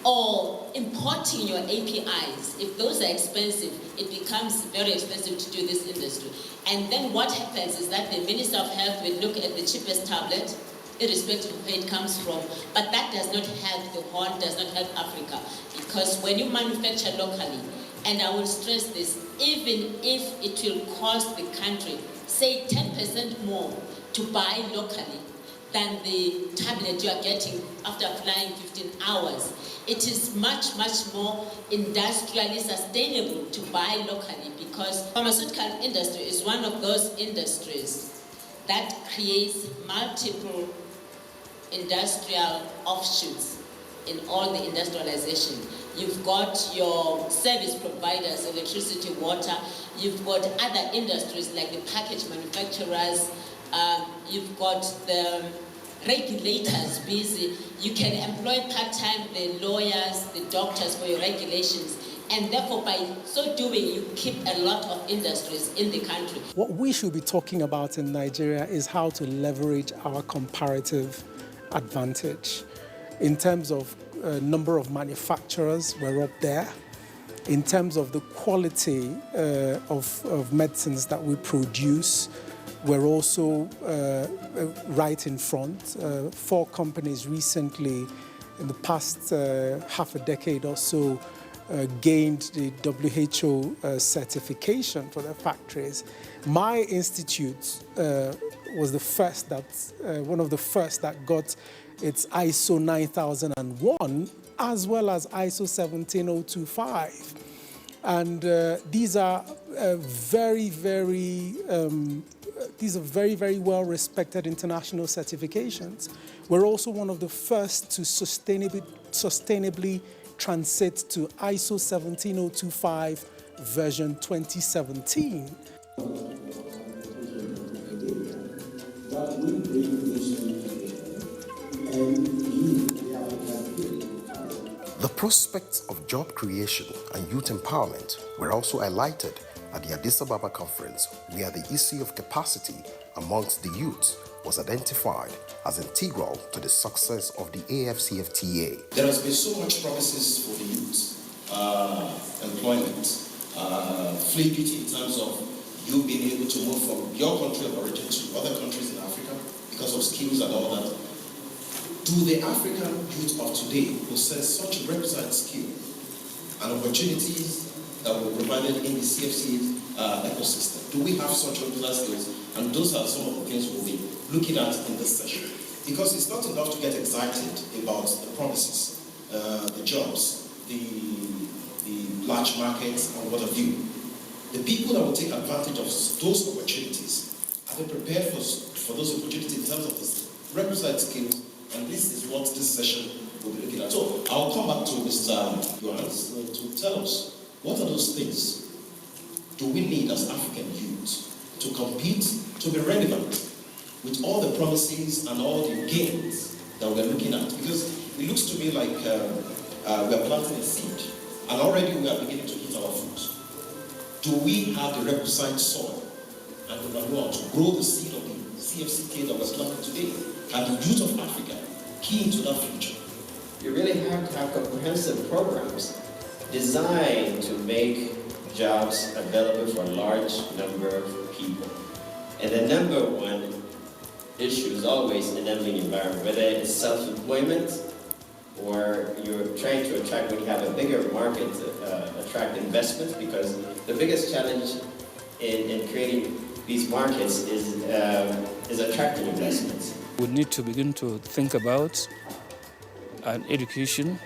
Or importing your APIs, if those are expensive, it becomes very expensive to do this industry. And then what happens is that the Minister of Health will look at the cheapest tablet, irrespective of where it comes from, but that does not help the Horn, does not help Africa. Because when you manufacture locally, and I will stress this, even if it will cost the country, say 10% more to buy locally than the tablet you are getting after flying 15 hours, it is much, much more industrially sustainable to buy locally because pharmaceutical industry is one of those industries that creates multiple industrial offshoots in all the industrialization. You've got your service providers, electricity, water. You've got other industries like the package manufacturers. You've got the regulators busy. You can employ part-time the lawyers, the doctors for your regulations. And therefore, by so doing, you keep a lot of industries in the country. What we should be talking about in Nigeria is how to leverage our comparative advantage. In terms of number of manufacturers, we're up there. In terms of the quality of medicines that we produce, we're also right in front. 4 companies recently, in the past half a decade or so, gained the WHO certification for their factories. My institute was the first one of the first that got its ISO 9001 as well as ISO 17025. And these are very, very well respected international certifications. We're also one of the first to sustainably transit to ISO 17025 version 2017. The prospects of job creation and youth empowerment were also highlighted at the Addis Ababa conference, where the issue of capacity amongst the youth was identified as integral to the success of the AFCFTA. There has been so much promises for the youth, employment, fluidity in terms of you being able to move from your country of origin to other countries in Africa because of skills and all that. Do the African youth of today possess such requisite skill and opportunities that were provided in the CFC ecosystem? Do we have such requisite skills? And those are some of the things we'll be looking at in this session. Because it's not enough to get excited about the promises, the jobs, the large markets, and what have you. The people that will take advantage of those opportunities, are they prepared for those opportunities in terms of the requisite skills? And this is what this session will be looking at. So I'll come back to Mr. Johannes to tell us what are those things do we need as African youth to compete, to be relevant with all the promises and all the gains that we're looking at. Because it looks to me like we're planting a seed and already we are beginning to eat our fruit. Do we have the requisite soil and the manure to grow the seed of the CFCK that was planted today? And the youth of Africa key into that future? You really have to have comprehensive programs designed to make jobs available for a large number of people. And the number one issue is always enabling environment, whether it's self-employment, or you're trying to attract, when you have a bigger market, attract investments, because the biggest challenge in creating these markets is attracting investments. We need to begin to think about an education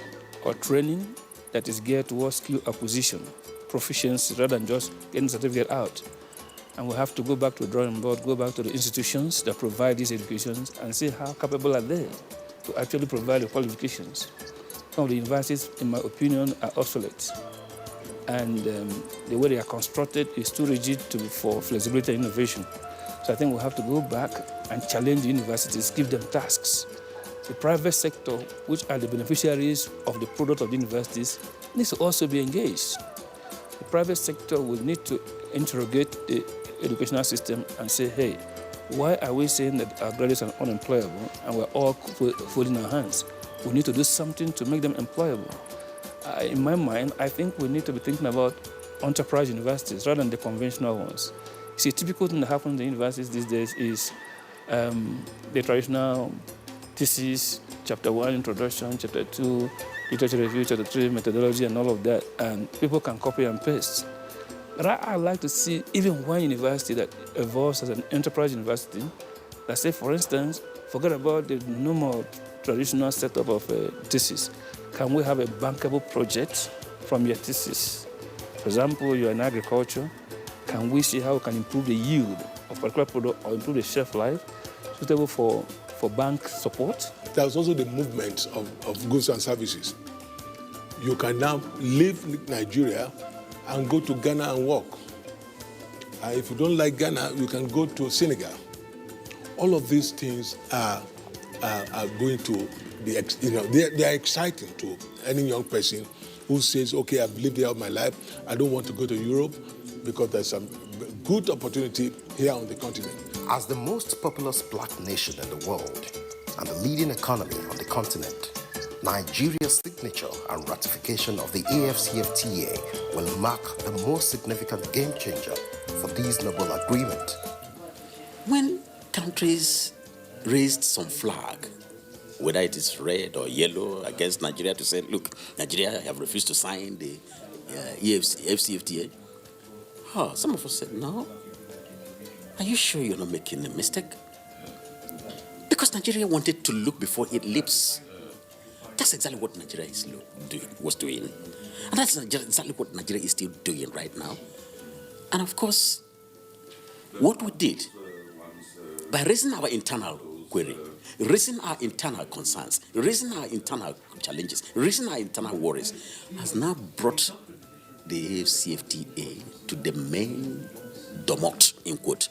or training that is geared towards skill acquisition, proficiency, rather than just getting the certificate out. And we have to go back to the drawing board, go back to the institutions that provide these educations and see how capable are they to actually provide the qualifications. Some of the universities, in my opinion, are obsolete. And the way they are constructed is too rigid for flexibility and innovation. So I think we have to go back and challenge the universities, give them tasks. The private sector, which are the beneficiaries of the product of the universities, needs to also be engaged. The private sector will need to interrogate the educational system and say, hey, why are we saying that our graduates are unemployable and we're all folding our hands? We need to do something to make them employable. In my mind, I think we need to be thinking about enterprise universities rather than the conventional ones. See, a typical thing that happens in universities these days is the traditional thesis, chapter 1, introduction, chapter 2, literature review, chapter 3, methodology, and all of that, and people can copy and paste. But I like to see even one university that evolves as an enterprise university, that say, for instance, forget about the normal traditional setup of a thesis. Can we have a bankable project from your thesis? For example, you're in agriculture. Can we see how we can improve the yield of a particular product or improve the shelf life suitable for bank support? There's also the movement of goods and services. You can now leave Nigeria and go to Ghana and work. If you don't like Ghana, you can go to Senegal. All of these things are going to be, they are exciting to any young person who says, okay, I've lived here all my life, I don't want to go to Europe because there's some good opportunity here on the continent. As the most populous black nation in the world and the leading economy on the continent, Nigeria's signature and ratification of the AFCFTA will mark the most significant game changer for this noble agreement. When countries raised some flag, whether it is red or yellow, against Nigeria to say, look, Nigeria have refused to sign the AFCFTA, some of us said, no. Are you sure you're not making a mistake? Because Nigeria wanted to look before it leaps. That's exactly what Nigeria was doing. And that's exactly what Nigeria is still doing right now. And of course, what we did, by raising our internal query, raising our internal concerns, raising our internal challenges, raising our internal worries, has now brought the AFCFTA to the main domot, in quote.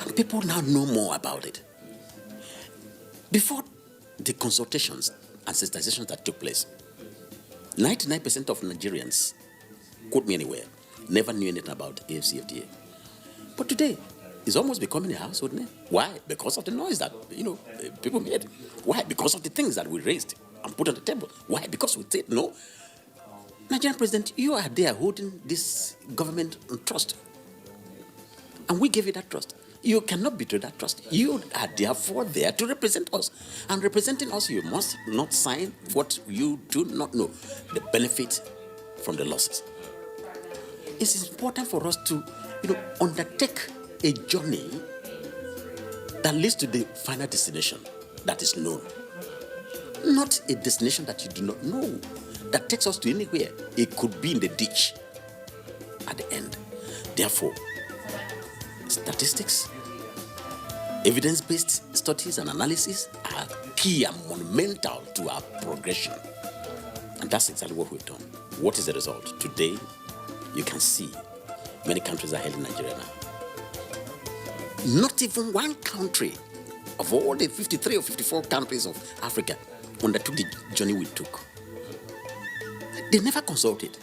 And people now know more about it. Before the consultations and sensitizations that took place, 99% of Nigerians, quote me anywhere, never knew anything about AFCFTA. But today, it's almost becoming a household name. Why? Because of the noise that, people made. Why? Because of the things that we raised and put on the table. Why? Because we said, no, Nigerian president, you are there holding this government on trust. And we gave you that trust. You cannot betray that trust. You are therefore there to represent us. And representing us, you must not sign what you do not know, the benefit from the losses. It's important for us to, undertake a journey that leads to the final destination that is known. Not a destination that you do not know, that takes us to anywhere. It could be in the ditch at the end. Therefore, statistics, evidence-based studies and analysis are key and monumental to our progression. And that's exactly what we've done. What is the result? Today, you can see many countries are ahead in Nigeria now. Not even one country of all the 53 or 54 countries of Africa undertook the journey we took. They never consulted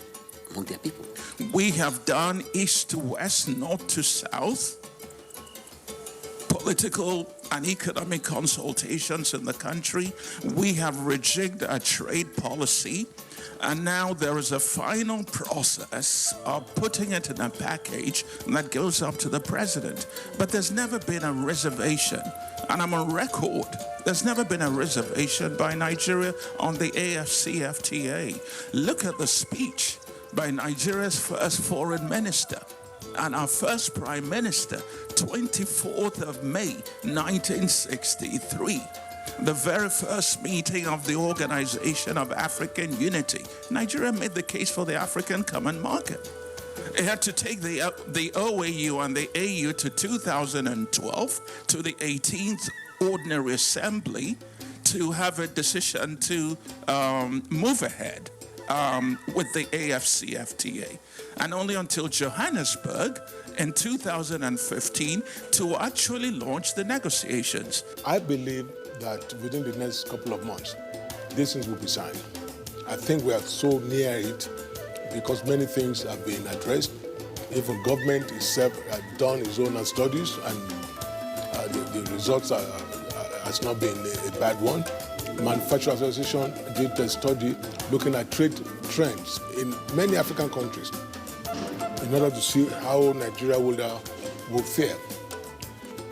among their people. We have done east to west, north to south, political and economic consultations in the country. We have rejigged our trade policy, and now there is a final process of putting it in a package that goes up to the president. But there's never been a reservation And I'm on record. There's never been a reservation by Nigeria on the AFCFTA. Look at the speech by Nigeria's first foreign minister and our first prime minister, 24th of May, 1963. The very first meeting of the Organization of African Unity. Nigeria made the case for the African Common Market. It had to take the OAU and the AU to 2012, to the 18th Ordinary Assembly, to have a decision to move ahead with the AFCFTA. And only until Johannesburg in 2015 to actually launch the negotiations. I believe that within the next couple of months, these things will be signed. I think we are so near it because many things have been addressed. Even government itself has done its own studies, and the results has not been a bad one. Manufacturing Association did a study looking at trade trends in many African countries in order to see how Nigeria will fare.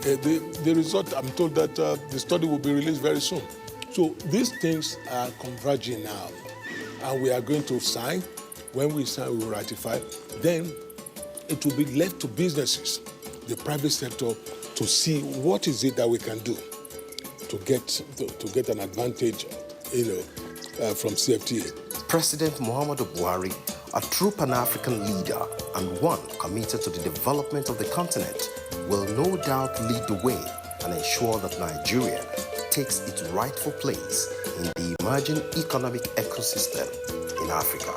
The result, I'm told that the study will be released very soon. So these things are converging now, and we are going to sign. When we sign, we will ratify. Then it will be left to businesses, the private sector, to see what is it that we can do to get an advantage, from CFTA. President Muhammad Buhari, a true Pan-African leader and one committed to the development of the continent, will no doubt lead the way and ensure that Nigeria takes its rightful place in the emerging economic ecosystem in Africa.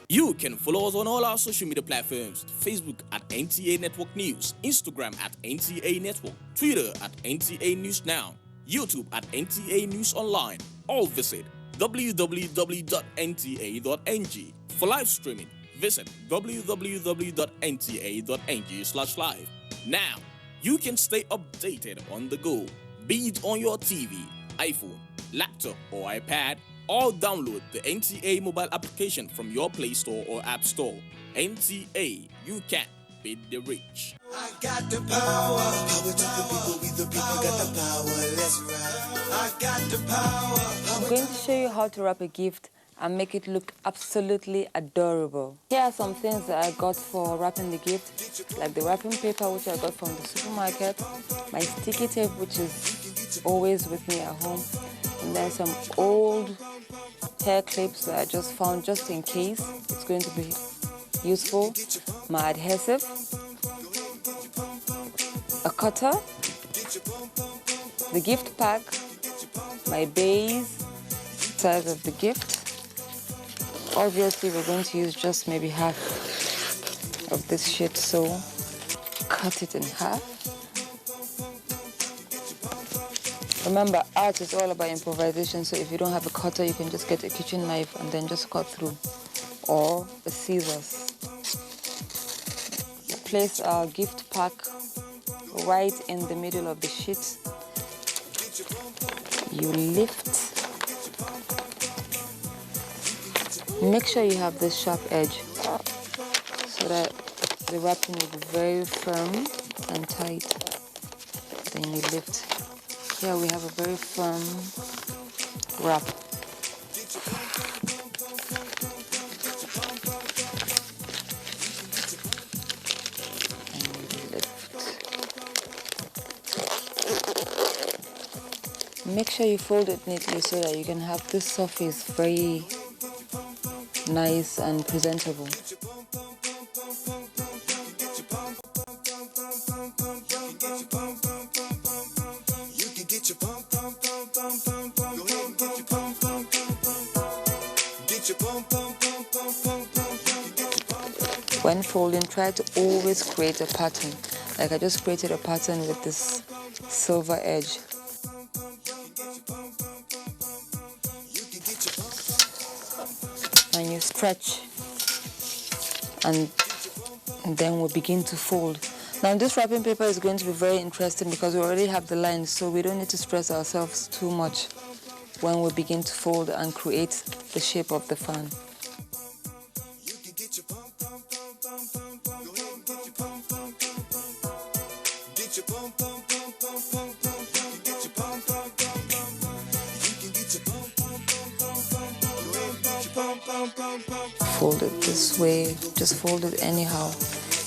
You can follow us on all our social media platforms: Facebook at NTA Network News, Instagram at NTA Network, Twitter at NTA News Now, YouTube at NTA News Online. Or visit www.nta.ng. For live streaming, visit www.nta.ng/live. Now, you can stay updated on the go, be it on your TV, iPhone, laptop, or iPad, or download the NTA mobile application from your Play Store or App Store. NTA, you can beat the rich. I got the power. Power to the people, we the people got the power. Let's ride. I got the power. I'm going to show you how to wrap a gift and make it look absolutely adorable. Here are some things that I got for wrapping the gift, like the wrapping paper, which I got from the supermarket, my sticky tape, which is always with me at home, And there's some old hair clips that I just found just in case it's going to be useful. My adhesive, a cutter, the gift pack, my base, size of the gift. Obviously, we're going to use just maybe half of this sheet, so cut it in half. Remember, art is all about improvisation, so if you don't have a cutter, you can just get a kitchen knife and then just cut through, or a scissors. Place our gift pack right in the middle of the sheet. You lift. Make sure you have this sharp edge so that the wrapping will be very firm and tight. Then you lift. Here we have a very firm wrap. Make sure you fold it neatly so that you can have this surface very nice and presentable. When folding, try to always create a pattern. Like I just created a pattern with this silver edge. And you stretch, and then we'll begin to fold. Now this wrapping paper is going to be very interesting because we already have the lines, so we don't need to stress ourselves too much when we begin to fold and create the shape of the fan. Fold it this way, just fold it anyhow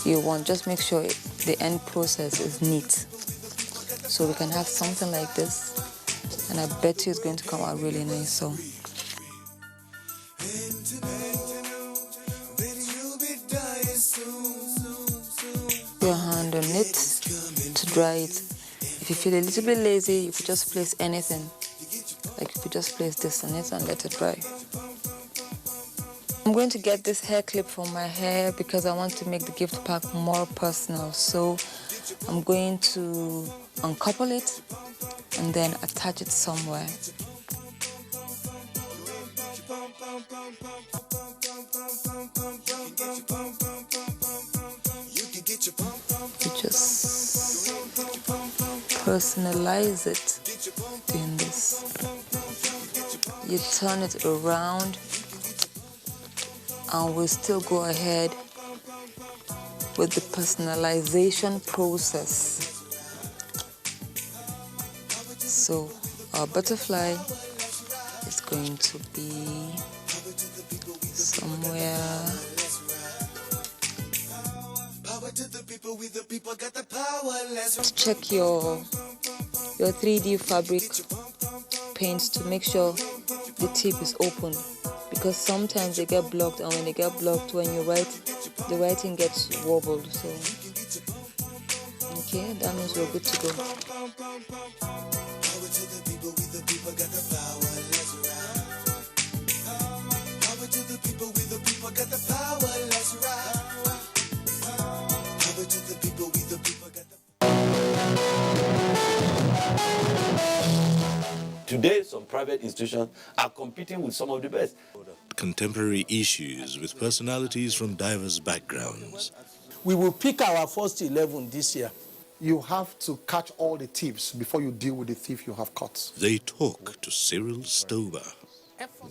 you want. Just make sure the end process is neat. So we can have something like this, and I bet you it's going to come out really nice. So your hand on it to dry it. If you feel a little bit lazy, you could just place anything. Like you could just place this on it and let it dry. I'm going to get this hair clip for my hair because I want to make the gift pack more personal. So I'm going to uncouple it and then attach it somewhere. You just personalize it doing this. You turn it around, and we'll still go ahead with the personalization process. So our butterfly is going to be somewhere. Check your 3D fabric paints to make sure the tip is open, because sometimes they get blocked, and when they get blocked, when you write, the writing gets wobbled. So, okay, that means we're good to go. Today, some private institutions are competing with some of the best. Contemporary issues with personalities from diverse backgrounds. We will pick our first 11 this year. You have to catch all the thieves before you deal with the thief you have caught. They talk to Cyril Stober.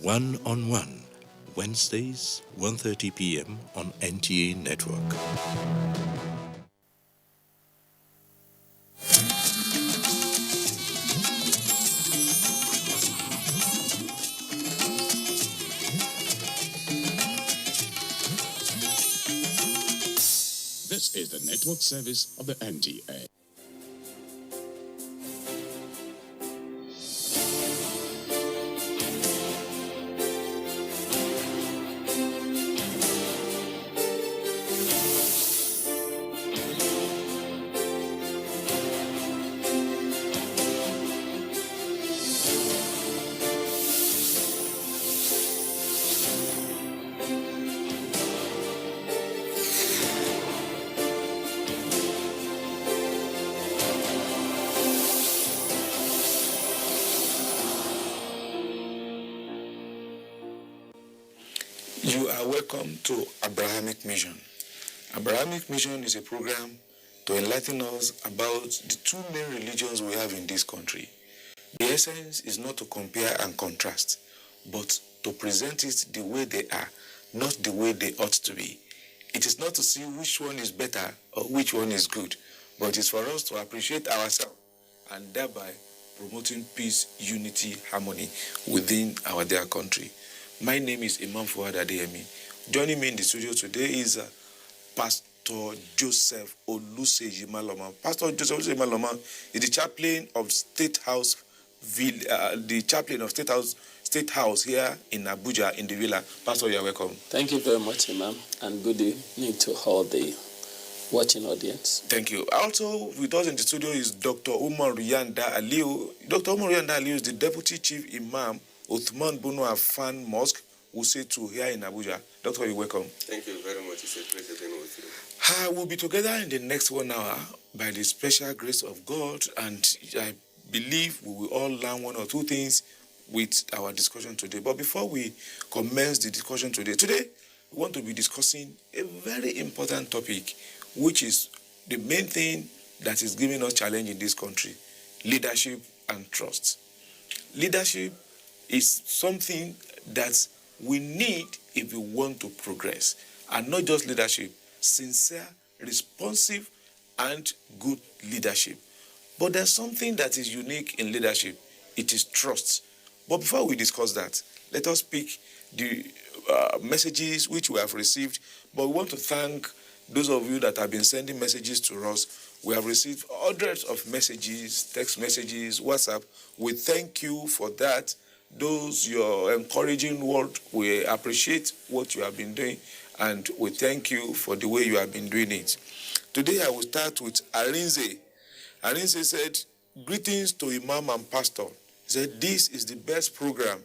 One-on-one, Wednesdays, 1:30 p.m. on NTA Network. This is the network service of the NTA. You are welcome to Abrahamic Mission. Abrahamic Mission is a program to enlighten us about the two main religions we have in this country. The essence is not to compare and contrast, but to present it the way they are, not the way they ought to be. It is not to see which one is better or which one is good, but it is for us to appreciate ourselves and thereby promoting peace, unity, harmony within our dear country. My name is Imam Fuad Adeyemi. Joining me in the studio today is Pastor Joseph Oluseyi Maloma. Pastor Joseph Oluseyi Maloma is the chaplain of State House State House here in Abuja in the Villa. Pastor, you are welcome. Thank you very much, Imam, and good evening to all the watching audience. Thank you. Also with us in the studio is Dr. Umar Yanda Aliu. Dr. Umar Yanda Aliu is the Deputy Chief Imam, Uthman Bunu Affan Mosque, Wuse here in Abuja. Doctor, you're welcome. Thank you very much. It's a pleasure being with you. We'll be together in the next 1 hour by the special grace of God, and I believe we will all learn one or two things with our discussion today. But before we commence the discussion today, we want to be discussing a very important topic, which is the main thing that is giving us challenge in this country: leadership and trust. Leadership is something that we need if we want to progress, and not just leadership, sincere, responsive, and good leadership. But there's something that is unique in leadership. It is trust. But before we discuss that, let us pick the messages which we have received. But we want to thank those of you that have been sending messages to us. We have received hundreds of messages, text messages, WhatsApp. We thank you for that. Those your encouraging word, we appreciate what you have been doing, and we thank you for the way you have been doing it. Today I will start with Aghaeze. Aghaeze said, "Greetings to Imam and Pastor." He said, "This is the best program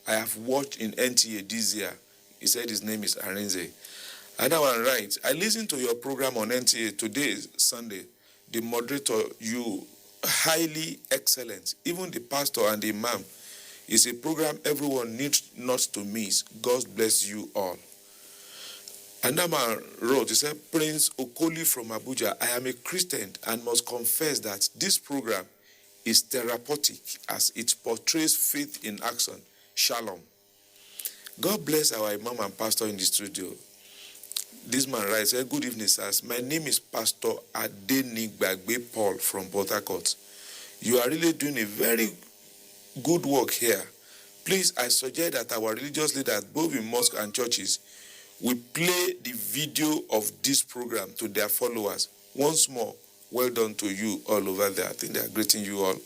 I have watched in NTA this year." He said his name is Aghaeze. Another one writes, "I listened to your program on NTA today, Sunday. The moderator, you highly excellent. Even the pastor and the imam. It's a program everyone needs not to miss. God bless you all." Another man wrote, he said, "Prince Okoli from Abuja, I am a Christian and must confess that this program is therapeutic as it portrays faith in action. Shalom." God bless our imam and pastor in the studio. This man writes, "Good evening, sirs. My name is Pastor Adenigbagbe Paul from Port Harcourt. You are really doing a very good work here. Please, I suggest that our religious leaders, both in mosques and churches, will play the video of this program to their followers. Once more, well done to you all over there." I think they are greeting you all.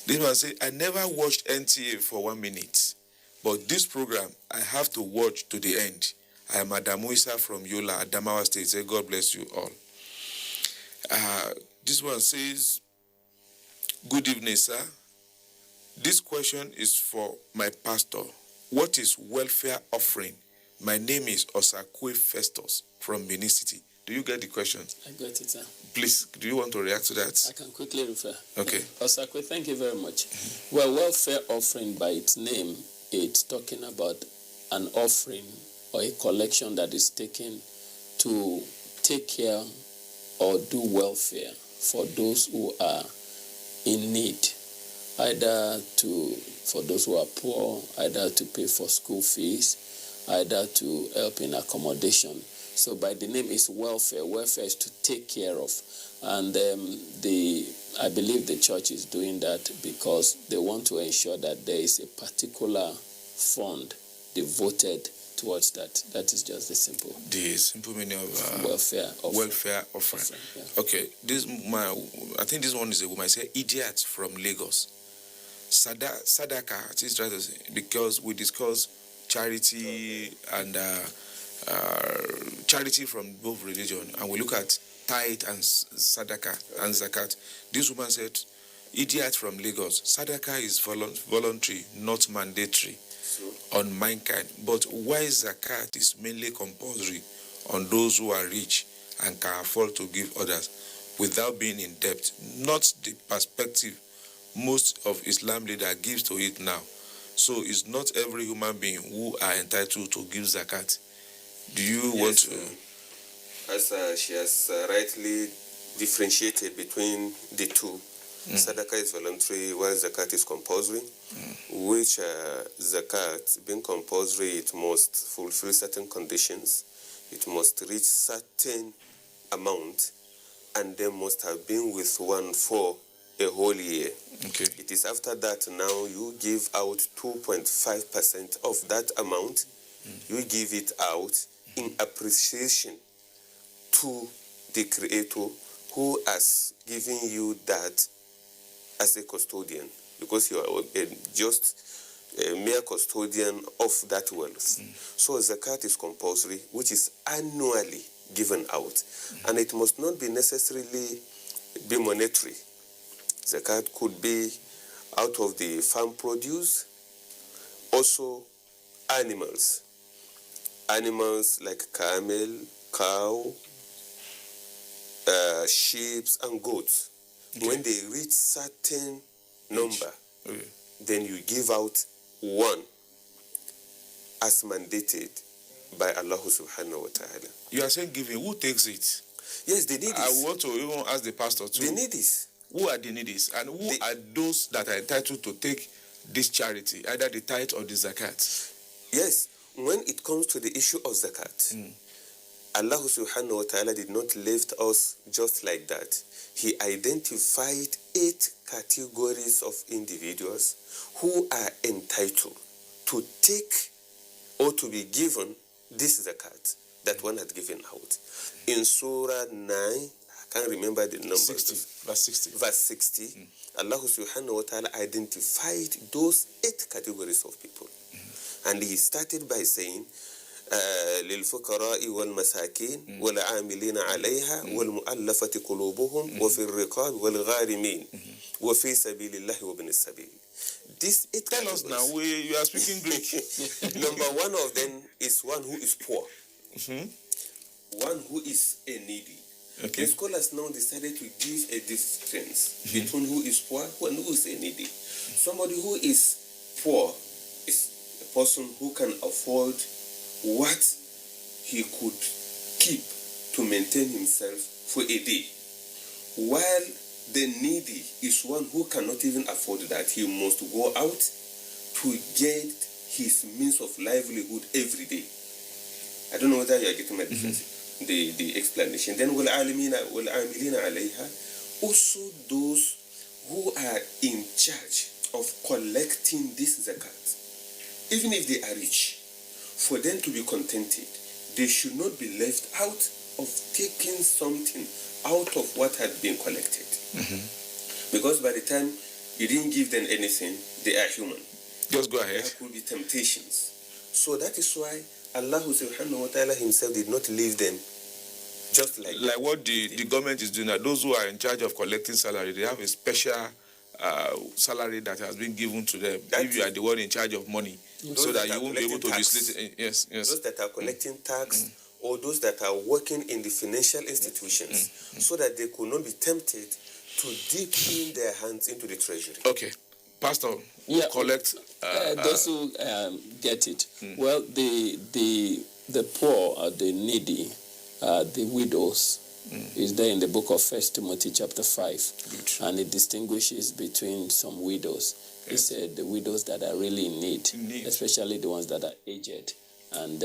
This man said, "I never watched NTA for 1 minute, but this program I have to watch to the end. I am Adamu Isa from Yola, Adamawa State." Say, God bless you all. This one says, "Good evening, sir. This question is for my pastor. What is welfare offering? My name is Osakwe Festus from Benin City." Do you get the question? I got it, sir. Please, do you want to react to that? I can quickly refer. Okay. Osakwe, thank you very much. Well, welfare offering by its name, it's talking about an offering or a collection that is taken to take care or do welfare for those who are in need, either for those who are poor, either to pay for school fees, either to help in accommodation. So by the name is welfare. Welfare is to take care of. And I believe the church is doing that because they want to ensure that there is a particular fund devoted towards that. That is just the simple meaning of welfare offering. Yeah. Okay, I think this one is a woman. I say idiot from Lagos. Sadaka, it is right to say, because we discuss charity and charity from both religion, and we look at tithe and sadaka and zakat. This woman said, "Idiot from Lagos, sadaka is voluntary, not mandatory on mankind. But why zakat is mainly compulsory on those who are rich and can afford to give others without being in debt? Not the perspective most of Islam leaders gives to it now. So it's not every human being who are entitled to give zakat. Do you want to? As she has rightly differentiated between the two, Sadaqah is voluntary while zakat is compulsory, which zakat, being compulsory, it must fulfill certain conditions, it must reach certain amount, and then must have been with one for a whole year. Okay. It is after that now you give out 2.5% of that amount, you give it out in appreciation to the Creator who has given you that as a custodian, because you are just a mere custodian of that wealth. So zakat is compulsory, which is annually given out, and it must not be necessarily be monetary. Zakat could be out of the farm produce, also animals like camel, cow, sheep and goats. Okay. When they reach certain number, then you give out one as mandated by Allah subhanahu wa ta'ala. You are saying giving, who takes it? Yes, the needies. I want to even ask the pastor too. The needies. Who are the needies, and who are those that are entitled to take this charity, either the tithe or the zakat? Yes, when it comes to the issue of zakat, Allah subhanahu wa ta'ala did not leave us just like that. He identified 8 categories of individuals who are entitled to take or to be given this zakat that one had given out. In Surah 9, I can't remember the number. 60, verse 60. Verse 60, Allah subhanahu wa ta'ala identified those 8 categories of people. And he started by saying, للفقراء والمساكين والعاملين عليها والمؤلفة قلوبهم وفي الرقاب والغارمين وفي سبيل الله وابن السبيل. These 8 Tell us now, you are speaking Greek. Number 1 of them is one who is poor. One who is a needy. Okay. The scholars now decided to give a difference between who is poor and who is a needy. Somebody who is poor is a person who can afford what he could keep to maintain himself for a day, while the needy is one who cannot even afford that. He must go out to get his means of livelihood every day. I don't know whether you are getting my difference, the explanation. Then وَالْعَامِلِينَ عَلَيْهَا, also those who are in charge of collecting this zakat, even if they are rich, for them to be contented, they should not be left out of taking something out of what had been collected. Because by the time you didn't give them anything, they are human. Just go ahead. There could be temptations. So that is why Allah subhanahu wa ta'ala himself did not leave them just like what the government is doing now. Those who are in charge of collecting salary, they have a special salary that has been given to them. If you are the one in charge of money, so that you won't be able to be split. Yes. Those that are collecting tax, or those that are working in the financial institutions, so that they could not be tempted to dip in their hands into the treasury. Okay, Pastor, collect those who get it. Well, the poor, the needy, the widows, is there in the book of 1 Timothy chapter 5. And it distinguishes between some widows. He said the widows that are really in need, especially the ones that are aged, and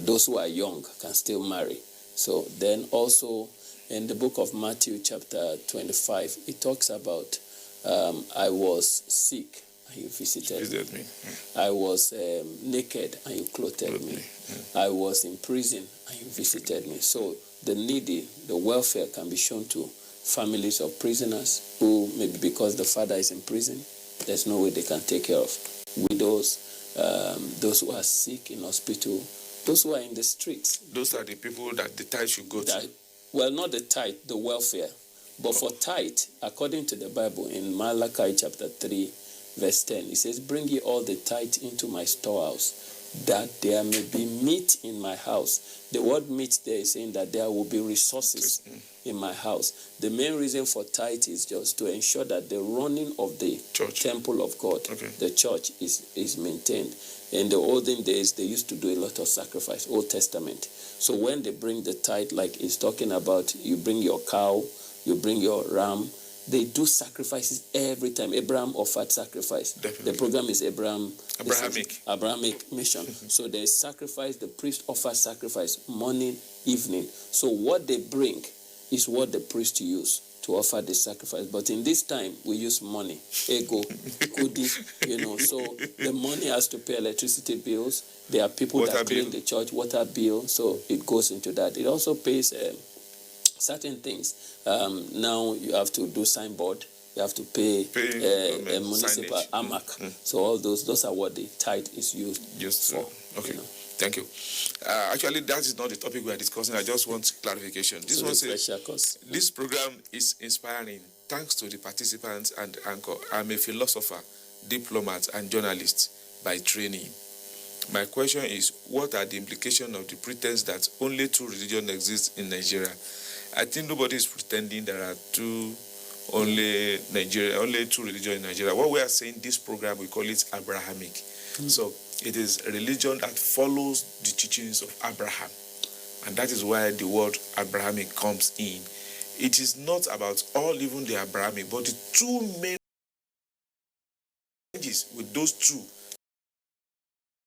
those who are young can still marry. So then also in the book of Matthew chapter 25, it talks about I was sick and you visited me. I was naked and you clothed me. I was in prison and you visited me. So the needy, the welfare can be shown to families of prisoners who maybe because the father is in prison, there's no way they can take care of. Widows, those who are sick in hospital, those who are in the streets. Those are the people that the tithe should go to. Well, not the tithe, the welfare. But for tithe, according to the Bible, in Malachi chapter 3, verse 10, it says, bring ye all the tithe into my storehouse, that there may be meat in my house. The word meat there is saying that there will be resources in my house. The main reason for tithe is just to ensure that the running of the temple of God, the church, is maintained. In the olden days, they used to do a lot of sacrifice, Old Testament. So when they bring the tithe, like it's talking about, you bring your cow, you bring your ram, they do sacrifices every time. Abraham offered sacrifice. Definitely. The program is Abrahamic mission. So there is sacrifice, the priest offers sacrifice morning, evening. So what they bring is what the priest use to offer the sacrifice. But in this time, we use money, ego, kudi, so the money has to pay electricity bills. There are people that clean the church, water bill, so it goes into that. It also pays certain things. Now you have to do signboard, you have to pay a municipal AMAC. So all those are what the tithe is used for. Okay. Thank you. Actually, that is not the topic we are discussing. I just want clarification. This one says, this program is inspiring thanks to the participants and anchor. I'm a philosopher, diplomat, and journalist by training. My question is, what are the implications of the pretense that only two religions exist in Nigeria? I think nobody is pretending there are only two religions in Nigeria. What we are saying, this program, we call it Abrahamic. So it is a religion that follows the teachings of Abraham. And that is why the word Abrahamic comes in. It is not about all even the Abrahamic, but the two main changes with those two